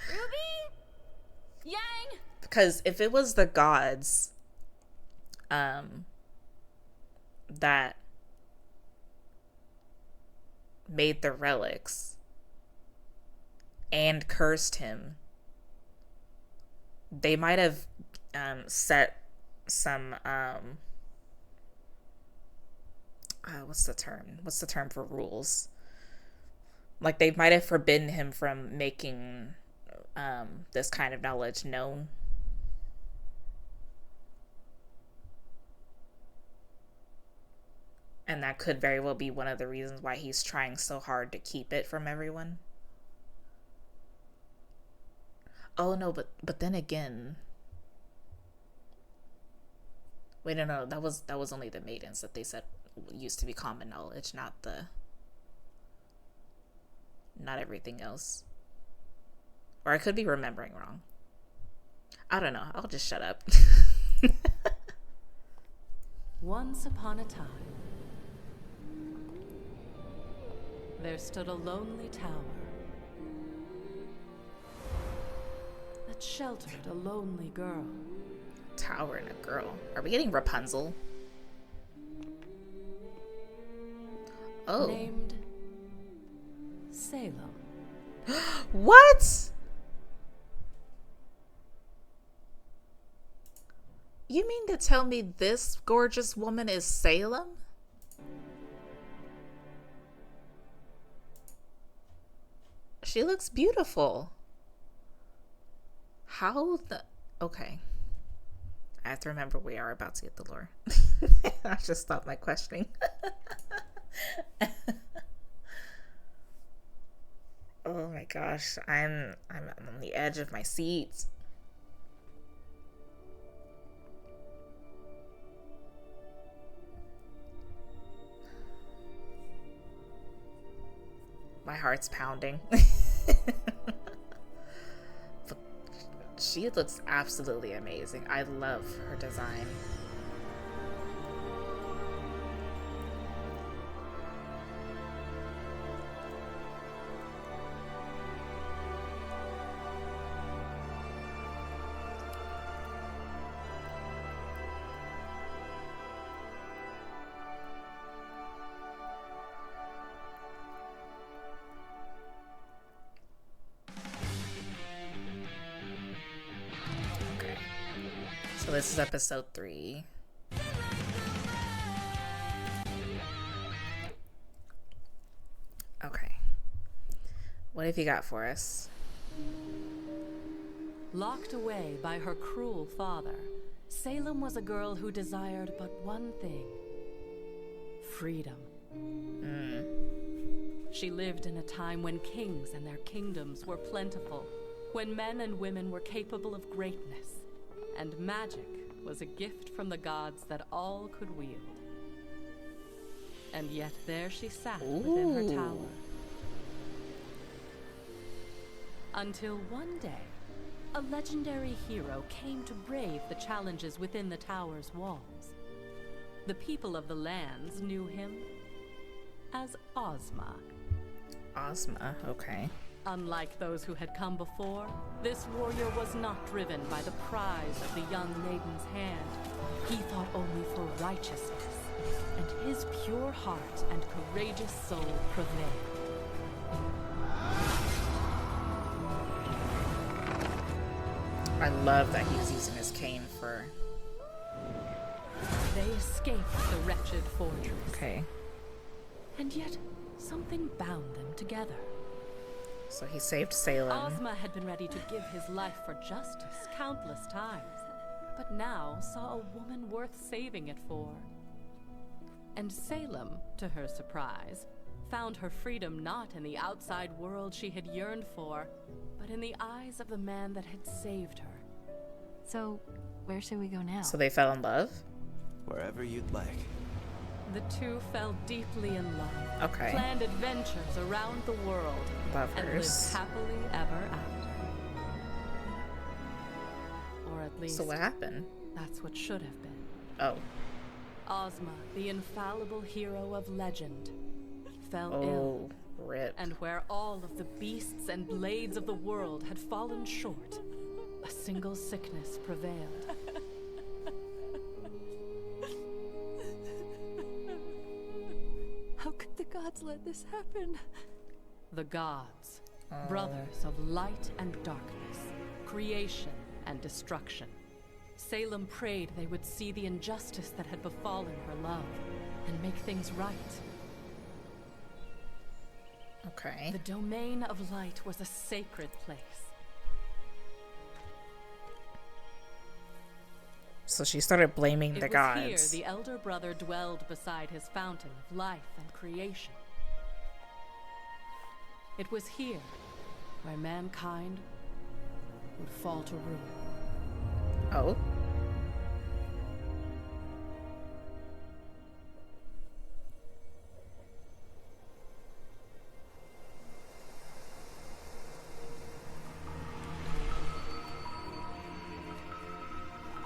RWBY? Yang? Because if it was the gods that made the relics and cursed him, they might have set some what's the term for rules? Like, they might have forbidden him from making this kind of knowledge known. And that could very well be one of the reasons why he's trying so hard to keep it from everyone. Oh no, but then again, wait, no, that was only the maidens that they said used to be common knowledge, not everything else. Or I could be remembering wrong. I don't know. I'll just shut up. Once upon a time, there stood a lonely tower that sheltered a lonely girl. Tower and a girl. Are we getting Rapunzel? Oh. Named Salem. What? You mean to tell me this gorgeous woman is Salem? She looks beautiful. How the... Okay. I have to remember we are about to get the lore. I just stopped my questioning. Oh my gosh. I'm on the edge of my seat. My heart's pounding. But she looks absolutely amazing. I love her design. So this is episode 3. Okay. What have you got for us? Locked away by her cruel father, Salem was a girl who desired but one thing: freedom. She lived in a time when kings and their kingdoms were plentiful, when men and women were capable of greatness, and magic was a gift from the gods that all could wield. And yet there she sat within her tower. Until one day, a legendary hero came to brave the challenges within the tower's walls. The people of the lands knew him as Ozma. Ozma, okay. Unlike those who had come before, this warrior was not driven by the prize of the young maiden's hand. He fought only for righteousness, and his pure heart and courageous soul prevailed. I love that he's using his cane for... They escaped the wretched fortress. Okay. And yet, something bound them together. So he saved Salem. Ozma had been ready to give his life for justice countless times, but now saw a woman worth saving it for. And Salem, to her surprise, found her freedom not in the outside world she had yearned for, but in the eyes of the man that had saved her. So, where should we go now? So they fell in love? Wherever you'd like. The two fell deeply in love. Okay. Planned adventures around the world. Lovers. And lived happily ever after. Or at least... So what happened? That's what should have been. Oh. Ozma, the infallible hero of legend, fell ill. Rip. And where all of the beasts and blades of the world had fallen short, a single sickness prevailed. How could the gods let this happen? The gods, brothers of light and darkness, creation and destruction. Salem prayed they would see the injustice that had befallen her love and make things right. Okay. The domain of light was a sacred place. So she started blaming the gods. It was here the elder brother dwelled beside his fountain of life and creation. It was here where mankind would fall to ruin. Oh?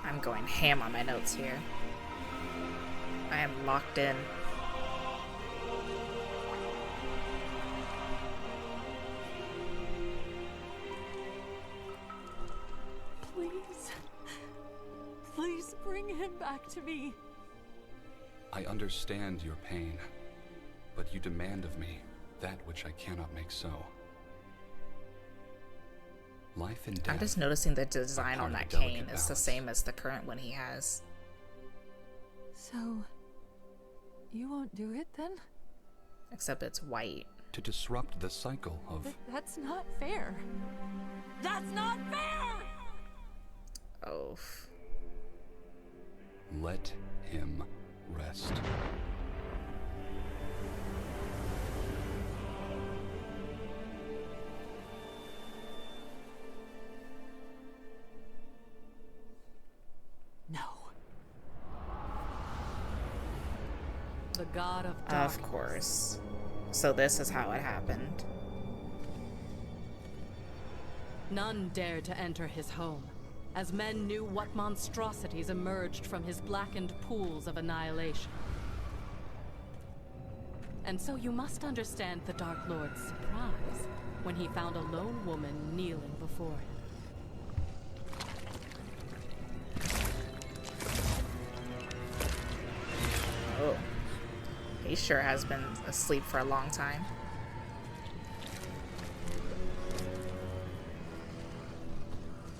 I'm going ham on my notes here. I am locked in. Please bring him back to me. I understand your pain, but you demand of me that which I cannot make so. Life and death. I'm just noticing the design on that cane is the same as the current one he has. So, you won't do it then? Except it's white. To disrupt the cycle of... That's not fair. That's not fair! Oh. Let him rest. No. The god of darkness. Of course. So this is how it happened. None dared to enter his home, as men knew what monstrosities emerged from his blackened pools of annihilation. And so you must understand the Dark Lord's surprise when he found a lone woman kneeling before him. Oh. He sure has been asleep for a long time.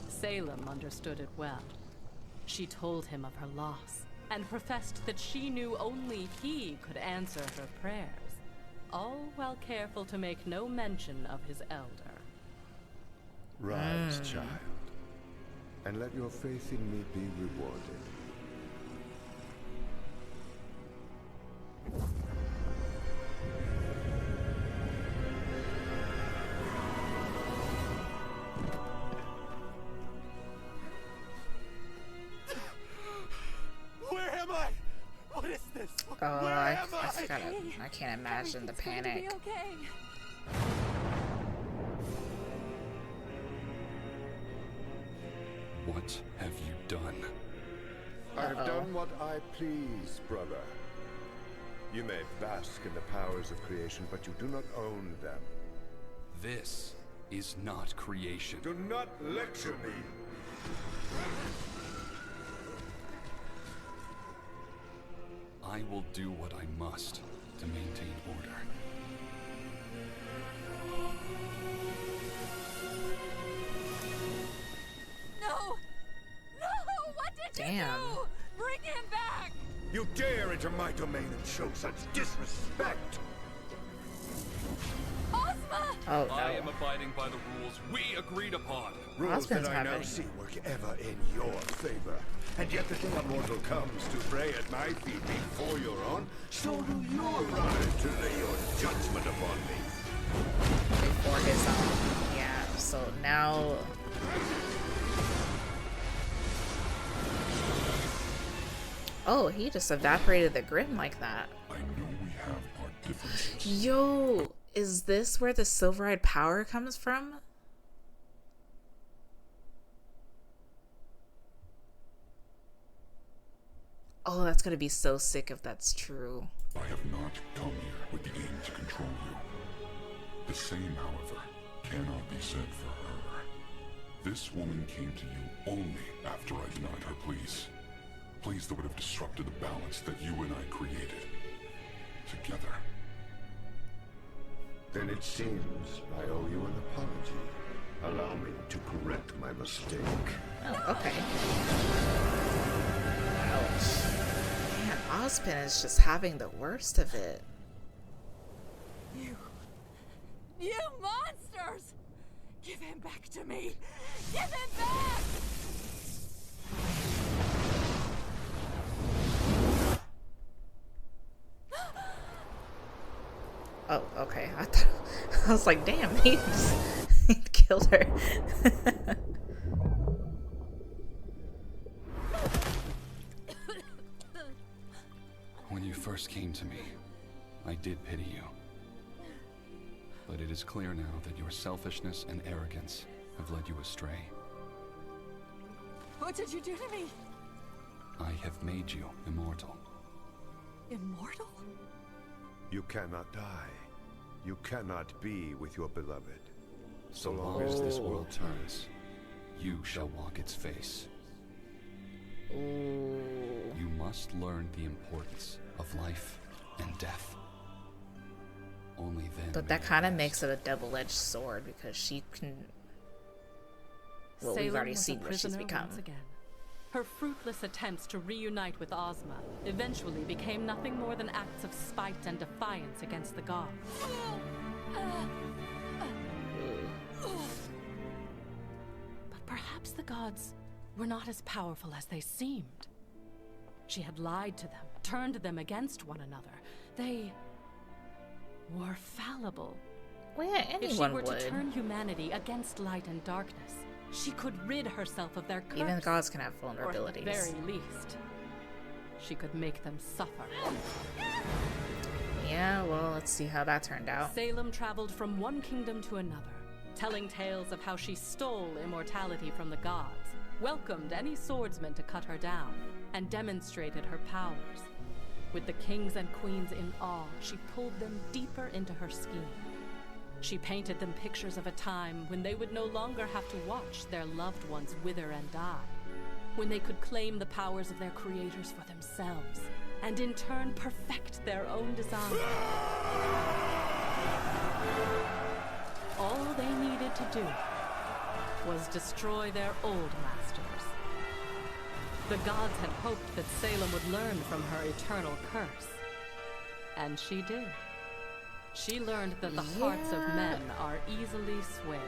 Salem understood it well. She told him of her loss, and professed that she knew only he could answer her prayers, all while careful to make no mention of his elder. Rise, child, and let your faith in me be rewarded. Where am I? What is this? Oh, I I? I can't imagine the panic. Going to be okay. What have you done? I've done what I please, brother. You may bask in the powers of creation, but you do not own them. This is not creation. Do not lecture me. I will do what I must to maintain order. No! No! What did you do? Bring him back! You dare enter my domain and show such disrespect! Ozma! Oh, no. I am abiding by the rules we agreed upon. Rules that I now see work ever in your favor. And yet the day a mortal comes to pray at my feet before your own, so do you rise to lay your judgment upon me. Before his own. Yeah, so now... Oh, he just evaporated the Grim like that. I know we have our differences. Yo, is this where the silver-eyed power comes from? Oh, that's gonna be so sick if that's true. I have not come here with the aim to control you. The same, however, cannot be said for her. This woman came to you only after I denied her pleas. Pleas that would have disrupted the balance that you and I created. Together. Then it seems I owe you an apology. Allow me to correct my mistake. Oh, okay. Ouch. Man, Ozpin is just having the worst of it. You monsters! Give him back to me! Give him back! Oh, okay. I was like, damn, he killed her. When you first came to me, I did pity you. But it is clear now that your selfishness and arrogance have led you astray. What did you do to me? I have made you immortal. Immortal? You cannot die. You cannot be with your beloved. So long as this world turns, you shall walk its face. You must learn the importance of life and death. Only then. But that kind of makes it a double-edged sword because she can. Well, we've already seen what she's become. Once again. Her fruitless attempts to reunite with Ozma eventually became nothing more than acts of spite and defiance against the gods. But perhaps the gods were not as powerful as they seemed. She had lied to them, turned them against one another. They were fallible. Well, yeah, anyone if she were would. to turn humanity against light and darkness, she could rid herself of their curse. Even the gods can have vulnerabilities. Or at the very least, she could make them suffer. Yeah, well, let's see how that turned out. Salem traveled from one kingdom to another, telling tales of how she stole immortality from the gods, welcomed any swordsman to cut her down, and demonstrated her powers. With the kings and queens in awe, she pulled them deeper into her scheme. She painted them pictures of a time when they would no longer have to watch their loved ones wither and die, when they could claim the powers of their creators for themselves, and in turn perfect their own design. All they needed to do was destroy their old masters. The gods had hoped that Salem would learn from her eternal curse. And she did. She learned that the hearts of men are easily swayed.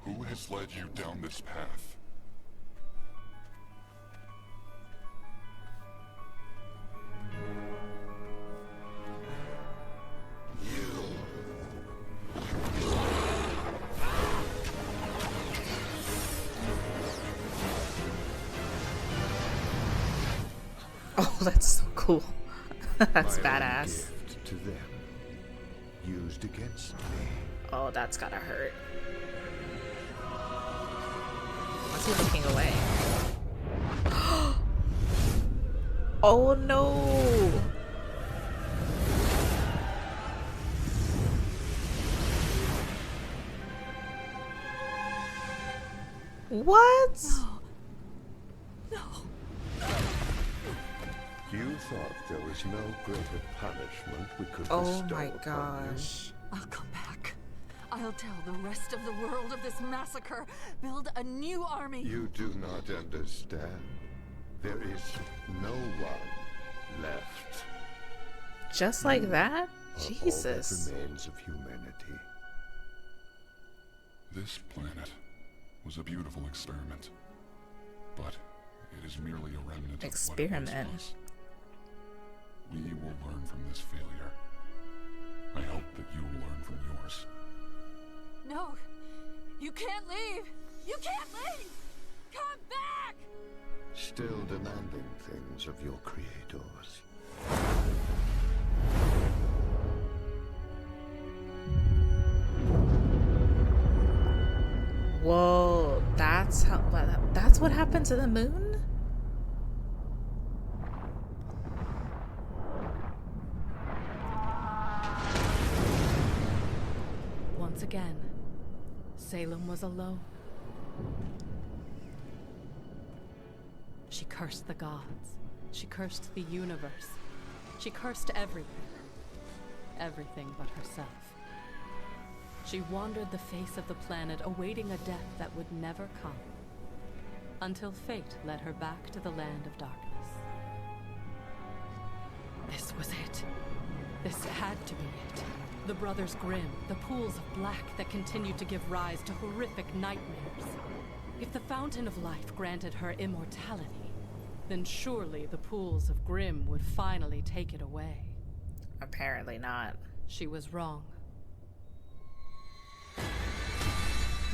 Who has led you down this path? Oh, that's so cool. That's badass. Gift to them, used against me. Oh, that's gotta hurt. Why's he looking away? Oh no! What? No. You thought there was no greater punishment we could bestow Oh my upon gosh. you? I'll come back. I'll tell the rest of the world of this massacre. Build a new army. You do not understand. There is no one left. Just like that? All Jesus. that remains of humanity. This planet was a beautiful experiment, but it is merely a remnant Experiment. of what it once was. We will learn from this failure. I hope that you will learn from yours. No, you can't leave. You can't leave. Come back. Still demanding things of your creators. Whoa, that's what happened to the moon? Once again, Salem was alone. She cursed the gods. She cursed the universe. She cursed everything. Everything but herself. She wandered the face of the planet, awaiting a death that would never come. Until fate led her back to the land of darkness. This was it. This had to be it. The Brothers Grimm, the pools of black that continued to give rise to horrific nightmares. If the Fountain of Life granted her immortality, then surely the pools of Grimm would finally take it away. Apparently not. She was wrong.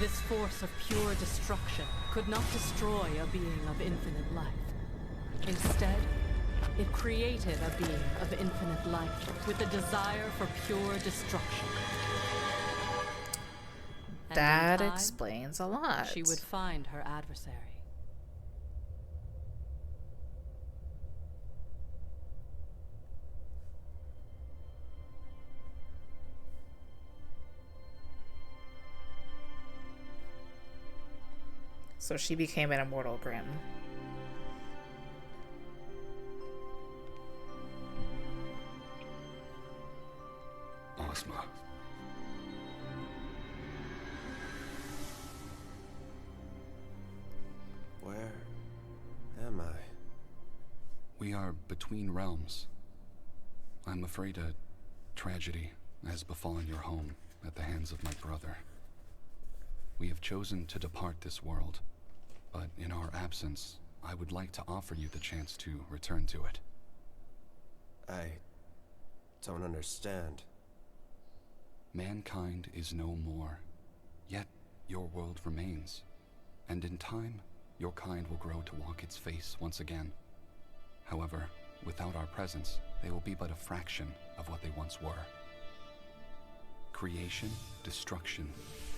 This force of pure destruction could not destroy a being of infinite life. Instead, it created a being of infinite life with a desire for pure destruction. And That in time, explains a lot. She would find her adversary. So she became an immortal Grimm. Ozma. Where am I? We are between realms. I'm afraid a tragedy has befallen your home at the hands of my brother. We have chosen to depart this world, but in our absence, I would like to offer you the chance to return to it. I don't understand. Mankind is no more, yet your world remains. And in time, your kind will grow to walk its face once again. However, without our presence, they will be but a fraction of what they once were. Creation, destruction,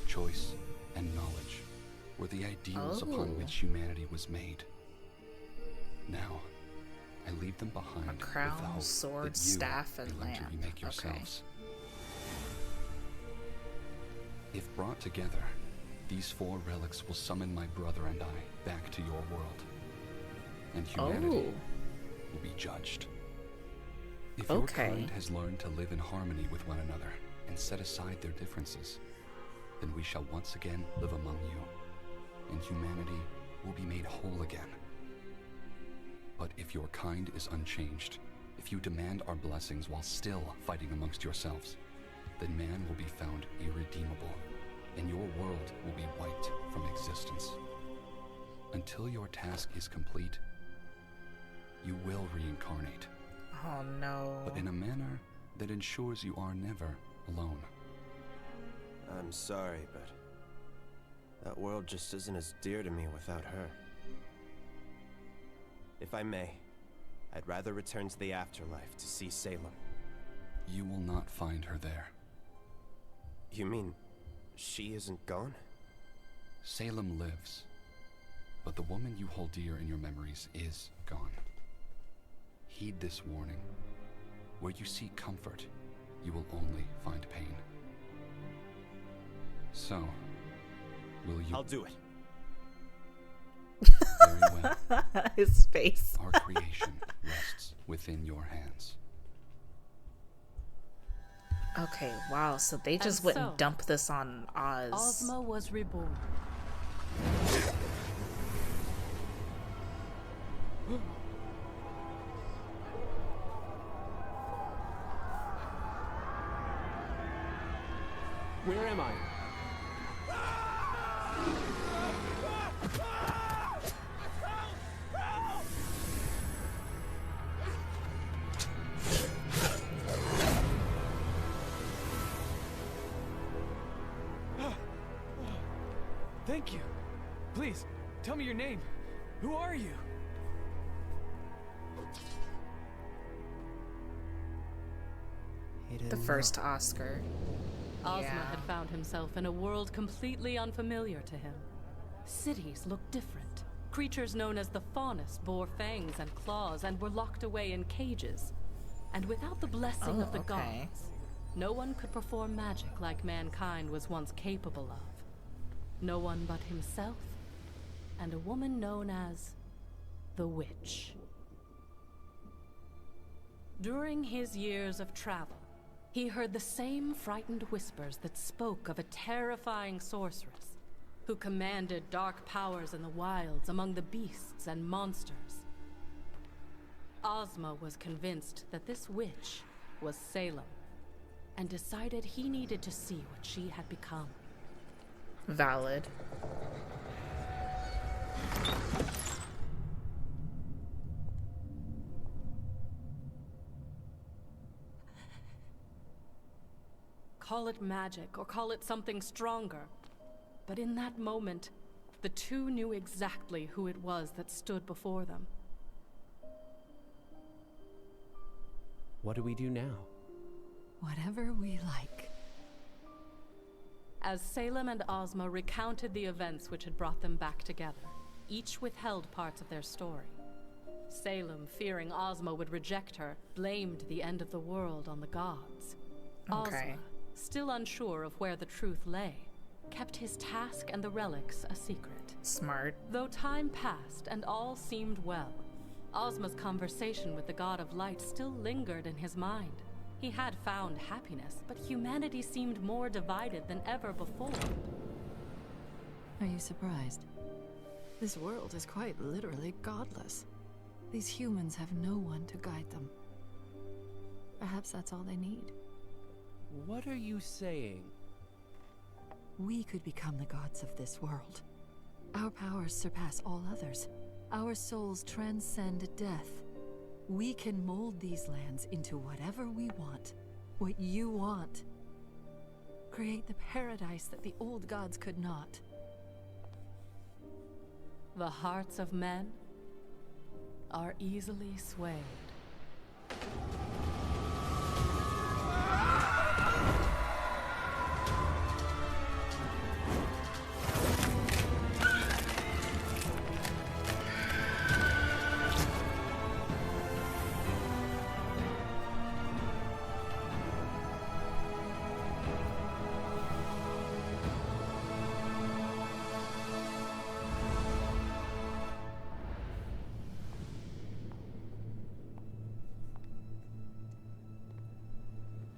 choice, and knowledge were the ideals upon which humanity was made. Now, I leave them behind A crown, with the hope sword, that you staff, and will learn to lamp. remake yourselves. If brought together, these four relics will summon my brother and I back to your world. And humanity will be judged. If your kind has learned to live in harmony with one another and set aside their differences, then we shall once again live among you, and humanity will be made whole again. But if your kind is unchanged, if you demand our blessings while still fighting amongst yourselves, then man will be found irredeemable, and your world will be wiped from existence. Until your task is complete, you will reincarnate. Oh no. But in a manner that ensures you are never alone. I'm sorry, but that world just isn't as dear to me without her. If I may, I'd rather return to the afterlife to see Salem. You will not find her there. You mean She isn't gone? Salem lives, but the woman you hold dear in your memories is gone. Heed this warning. Where you seek comfort, you will only find pain. So, will you... I'll do it. Very well. His face. Our creation rests within your hands. Okay, wow, so they just went and dumped this on Oz. Ozma was reborn. Where am I? Thank you. Please, tell me your name. Who are you? The first Oscar. Ozma Yeah. had found himself in a world completely unfamiliar to him. Cities looked different. Creatures known as the Faunus bore fangs and claws and were locked away in cages. And without the blessing of the gods, no one could perform magic like mankind was once capable of. No one but himself and a woman known as the Witch. During his years of travel, he heard the same frightened whispers that spoke of a terrifying sorceress who commanded dark powers in the wilds among the beasts and monsters. Ozma was convinced that this witch was Salem, and decided he needed to see what she had become. Valid. Call it magic or call it something stronger. But in that moment, the two knew exactly who it was that stood before them. What do we do now? Whatever we like. As Salem and Ozma recounted the events which had brought them back together, each withheld parts of their story. Salem, fearing Ozma would reject her, blamed the end of the world on the gods. Okay. Ozma, still unsure of where the truth lay, kept his task and the relics a secret. Smart. Though time passed and all seemed well, Ozma's conversation with the god of light still lingered in his mind. He had found happiness, but humanity seemed more divided than ever before. Are you surprised? This world is quite literally godless. These humans have no one to guide them. Perhaps that's all they need. What are you saying? We could become the gods of this world. Our powers surpass all others. Our souls transcend death. We can mold these lands into whatever we want. What you want. Create the paradise that the old gods could not. The hearts of men are easily swayed.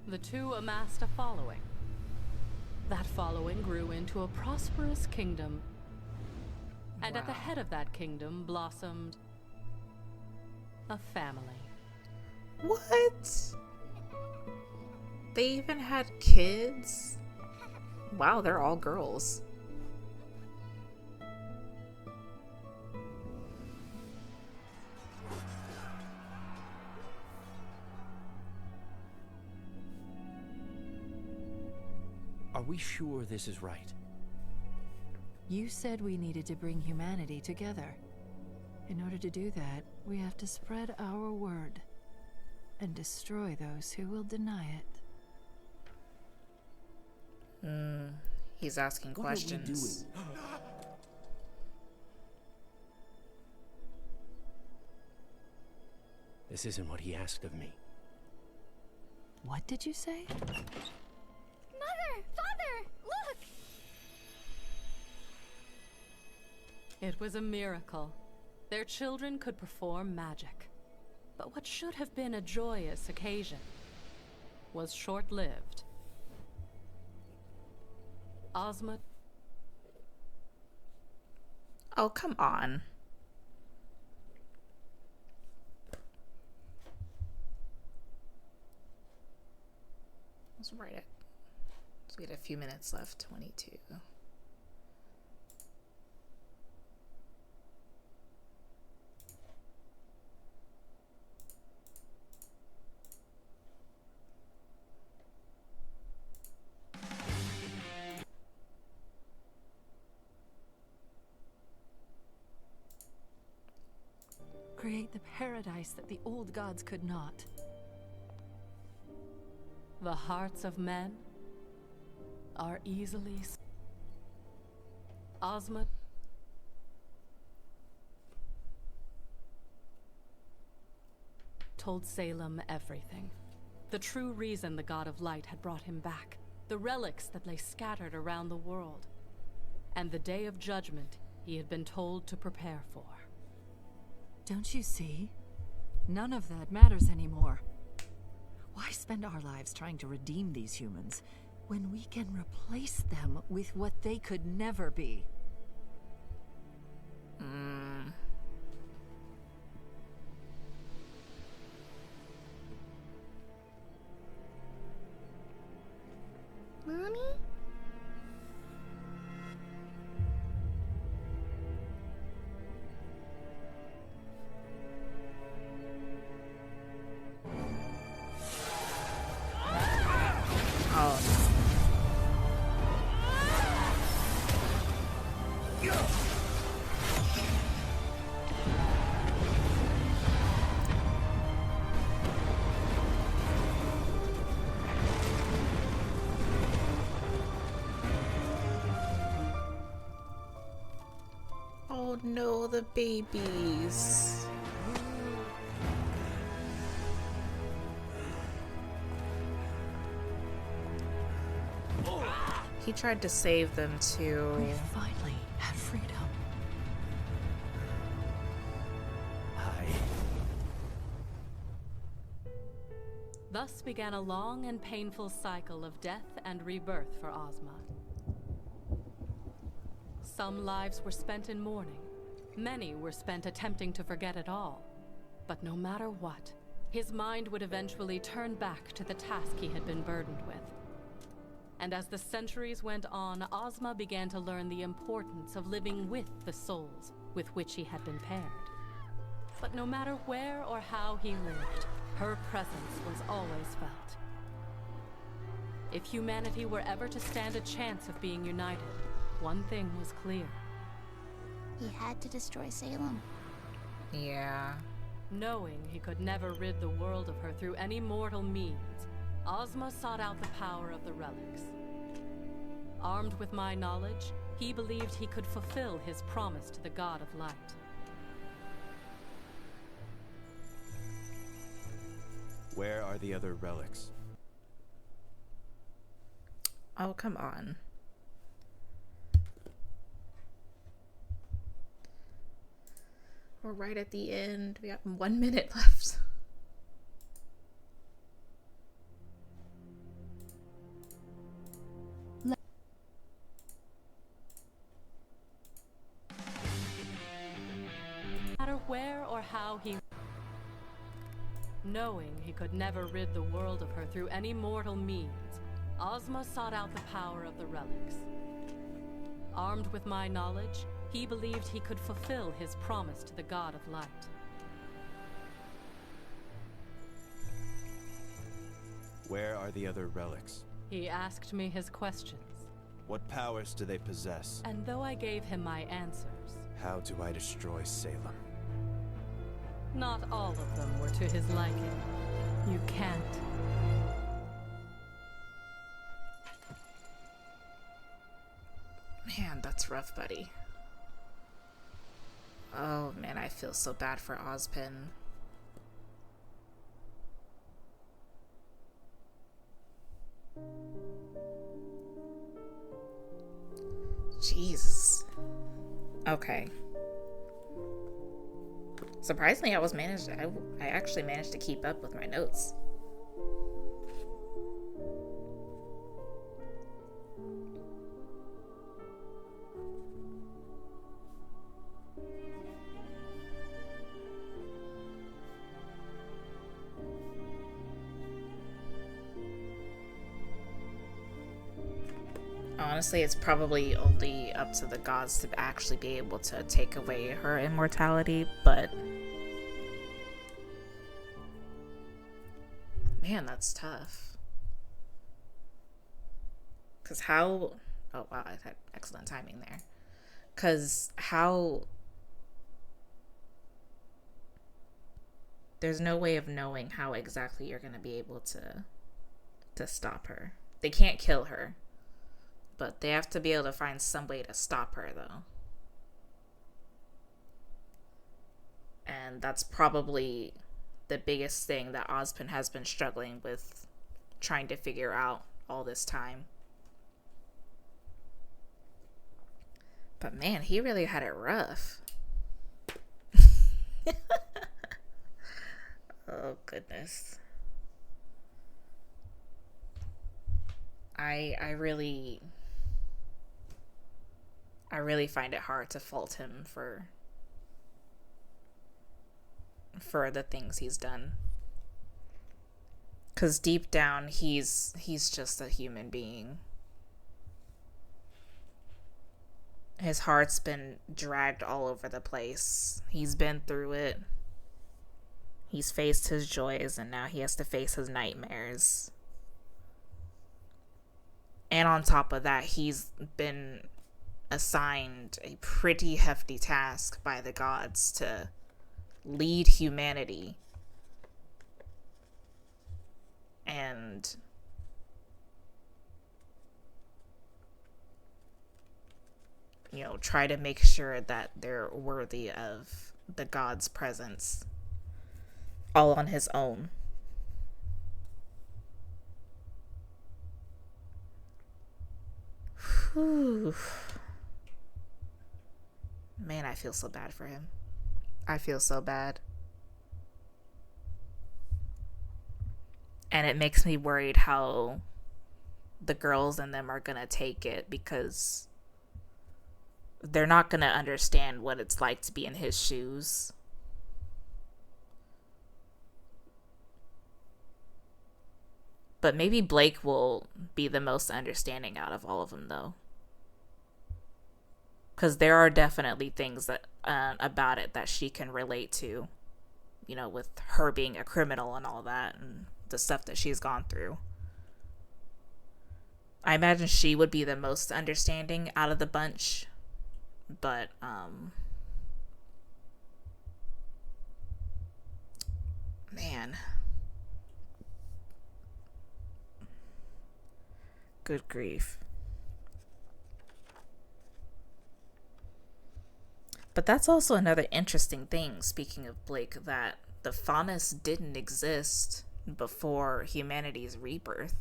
The two amassed a following. That following grew into a prosperous kingdom. And at the head of that kingdom blossomed a family. What? They even had kids? Wow, they're all girls. Are we sure this is right? You said we needed to bring humanity together. In order to do that, we have to spread our word and destroy those who will deny it. He's asking questions. What are we doing? This isn't what he asked of me. What did you say? Mother! Father! Look! It was a miracle. Their children could perform magic. But what should have been a joyous occasion was short-lived. Ozma... Oh, come on. Let's write it. So we had a few minutes left. 22. Create the paradise that the old gods could not. The hearts of men are easily... Ozma... told Salem everything. The true reason the God of Light had brought him back. The relics that lay scattered around the world. And the day of judgment he had been told to prepare for. Don't you see? None of that matters anymore. Why spend our lives trying to redeem these humans when we can replace them with what they could never be? Mommy? Oh no, the babies. He tried to save them too. We finally have freedom. Thus began a long and painful cycle of death and rebirth for Ozma. Some lives were spent in mourning. Many were spent attempting to forget it all. But no matter what, his mind would eventually turn back to the task he had been burdened with. And as the centuries went on, Ozma began to learn the importance of living with the souls with which he had been paired. But no matter where or how he lived, her presence was always felt. If humanity were ever to stand a chance of being united, one thing was clear. He had to destroy Salem. Yeah. Knowing he could never rid the world of her through any mortal means, Ozma sought out the power of the relics. Armed with my knowledge, he believed he could fulfill his promise to the God of Light. Where are the other relics? Oh, come on. We're right at the end. We got 1 minute left. No matter where or how he... Knowing he could never rid the world of her through any mortal means, Ozma sought out the power of the relics. Armed with my knowledge, he believed he could fulfill his promise to the God of Light. Where are the other relics? He asked me his questions. What powers do they possess? And though I gave him my answers, how do I destroy Salem? Not all of them were to his liking. You can't. rough, buddy. Oh man, I feel so bad for Ozpin. Jesus. Okay. Surprisingly, I actually managed to keep up with my notes. Honestly, it's probably only up to the gods to actually be able to take away her immortality, but man, that's tough. Because how... Oh, wow, I had excellent timing there. Because how... There's no way of knowing how exactly you're going to be able to stop her. They can't kill her. But they have to be able to find some way to stop her, though. And that's probably the biggest thing that Ozpin has been struggling with, trying to figure out all this time. But man, he really had it rough. Oh, goodness. I really find it hard to fault him for the things he's done. 'Cause deep down he's just a human being. His heart's been dragged all over the place. He's been through it. He's faced his joys, and now he has to face his nightmares. And on top of that, he's been assigned a pretty hefty task by the gods to lead humanity and try to make sure that they're worthy of the gods' presence, all on his own. Whew. Man, I feel so bad for him. I feel so bad. And it makes me worried how the girls in them are gonna take it, because they're not gonna understand what it's like to be in his shoes. But maybe Blake will be the most understanding out of all of them, though. Because there are definitely things that about it that she can relate to, with her being a criminal and all that, and the stuff that she's gone through. I imagine she would be the most understanding out of the bunch, but man, good grief. But that's also another interesting thing, speaking of Blake, that the Faunus didn't exist before humanity's rebirth.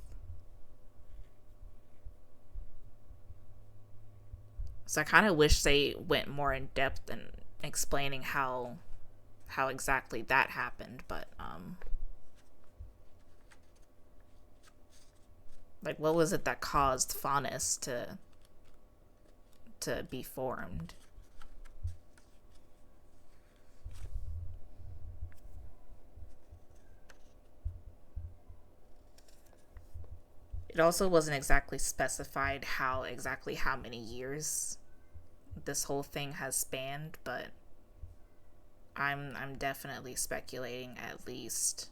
So I kind of wish they went more in depth in explaining how exactly that happened, but like, what was it that caused Faunus to be formed? It also wasn't exactly specified how many years this whole thing has spanned, but I'm definitely speculating at least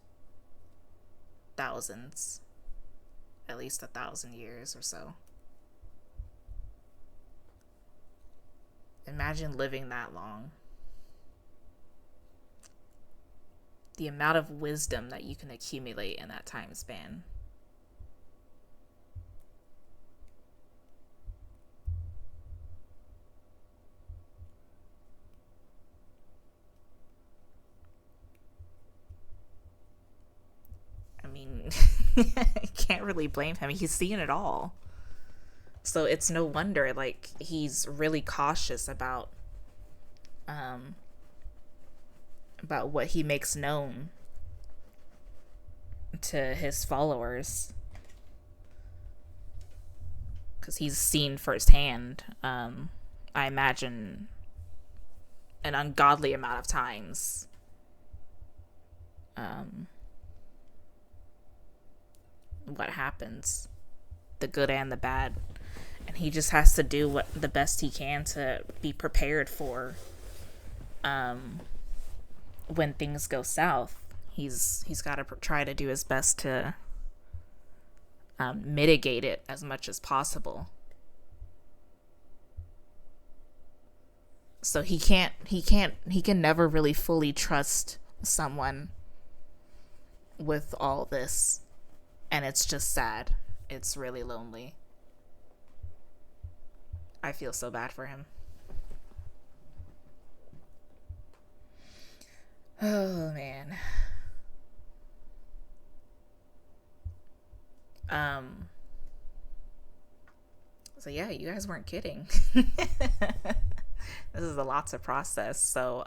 thousands. At least 1,000 years or so. Imagine living that long. The amount of wisdom that you can accumulate in that time span. mean, can't really blame him. He's seen it all. So it's no wonder, like, he's really cautious about what he makes known to his followers. Because he's seen firsthand, I imagine, an ungodly amount of times. What happens, the good and the bad, and he just has to do the best he can to be prepared for when things go south. He's got to try to do his best to mitigate it as much as possible. So he can never really fully trust someone with all this, and it's just sad. It's really lonely. I feel so bad for him. Oh man. So yeah, you guys weren't kidding. This is a lot to process. So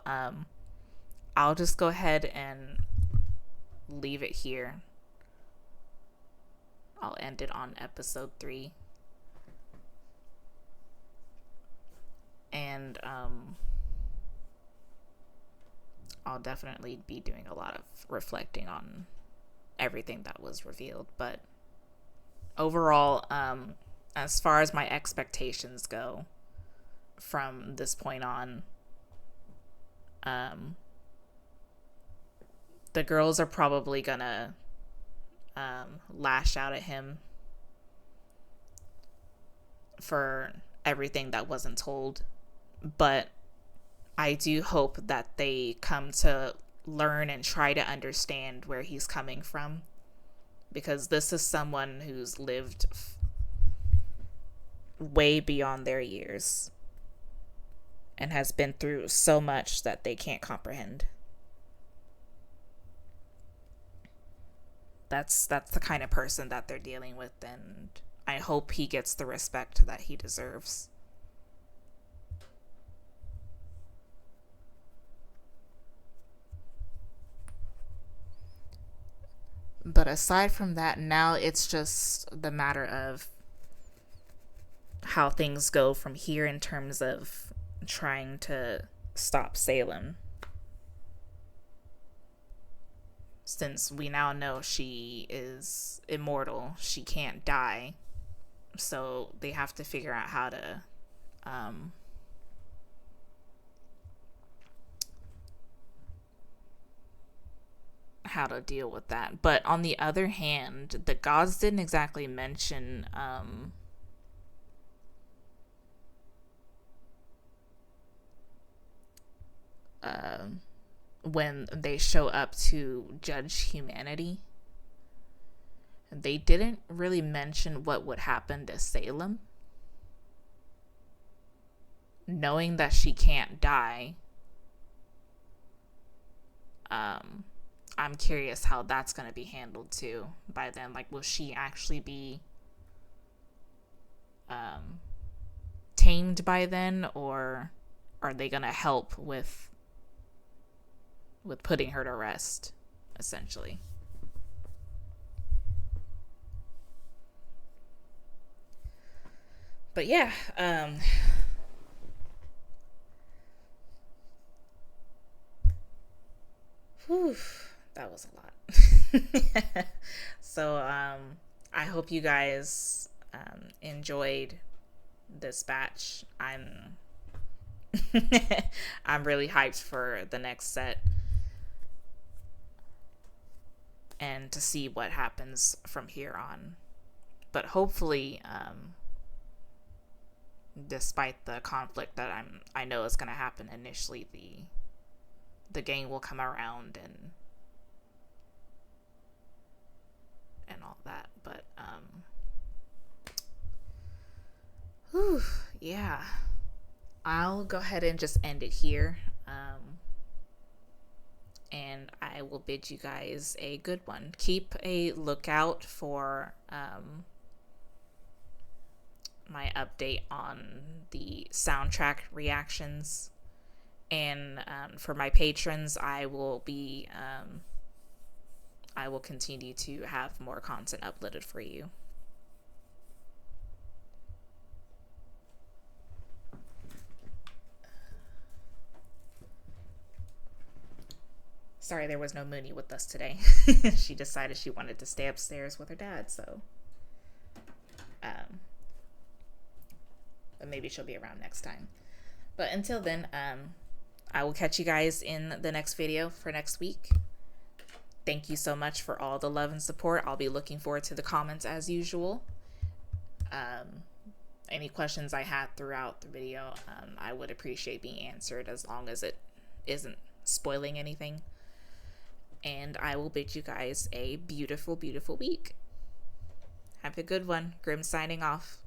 I'll just go ahead and leave it here. I'll end it on episode 3. And I'll definitely be doing a lot of reflecting on everything that was revealed. But overall, as far as my expectations go from this point on, the girls are probably gonna lash out at him for everything that wasn't told, but I do hope that they come to learn and try to understand where he's coming from, because this is someone who's lived way beyond their years and has been through so much that they can't comprehend. That's the kind of person that they're dealing with, and I hope he gets the respect that he deserves. But aside from that, now it's just the matter of how things go from here in terms of trying to stop Salem. Since we now know she is immortal, she can't die. So they have to figure out how to deal with that. But on the other hand, the gods didn't exactly mention when they show up to judge humanity, they didn't really mention what would happen to Salem. Knowing that she can't die, I'm curious how that's going to be handled too by then. Like, will she actually be tamed by then, or are they going to help with putting her to rest, essentially? But yeah, whew, that was a lot. So I hope you guys enjoyed this batch. I'm really hyped for the next set and to see what happens from here on. But hopefully, despite the conflict that I know is going to happen initially, the gang will come around and all that. But yeah, I'll go ahead and just end it here. And I I will bid you guys a good one. Keep a lookout for my update on the soundtrack reactions. And for my patrons, I will continue to have more content uploaded for you. Sorry there was no Mooney with us today. She decided she wanted to stay upstairs with her dad, so but maybe she'll be around next time. But until then, I will catch you guys in the next video for next week. Thank you so much for all the love and support. I'll be looking forward to the comments as usual. Any questions I had throughout the video, I would appreciate being answered, as long as it isn't spoiling anything. And I will bid you guys a beautiful, beautiful week. Have a good one. Grim signing off.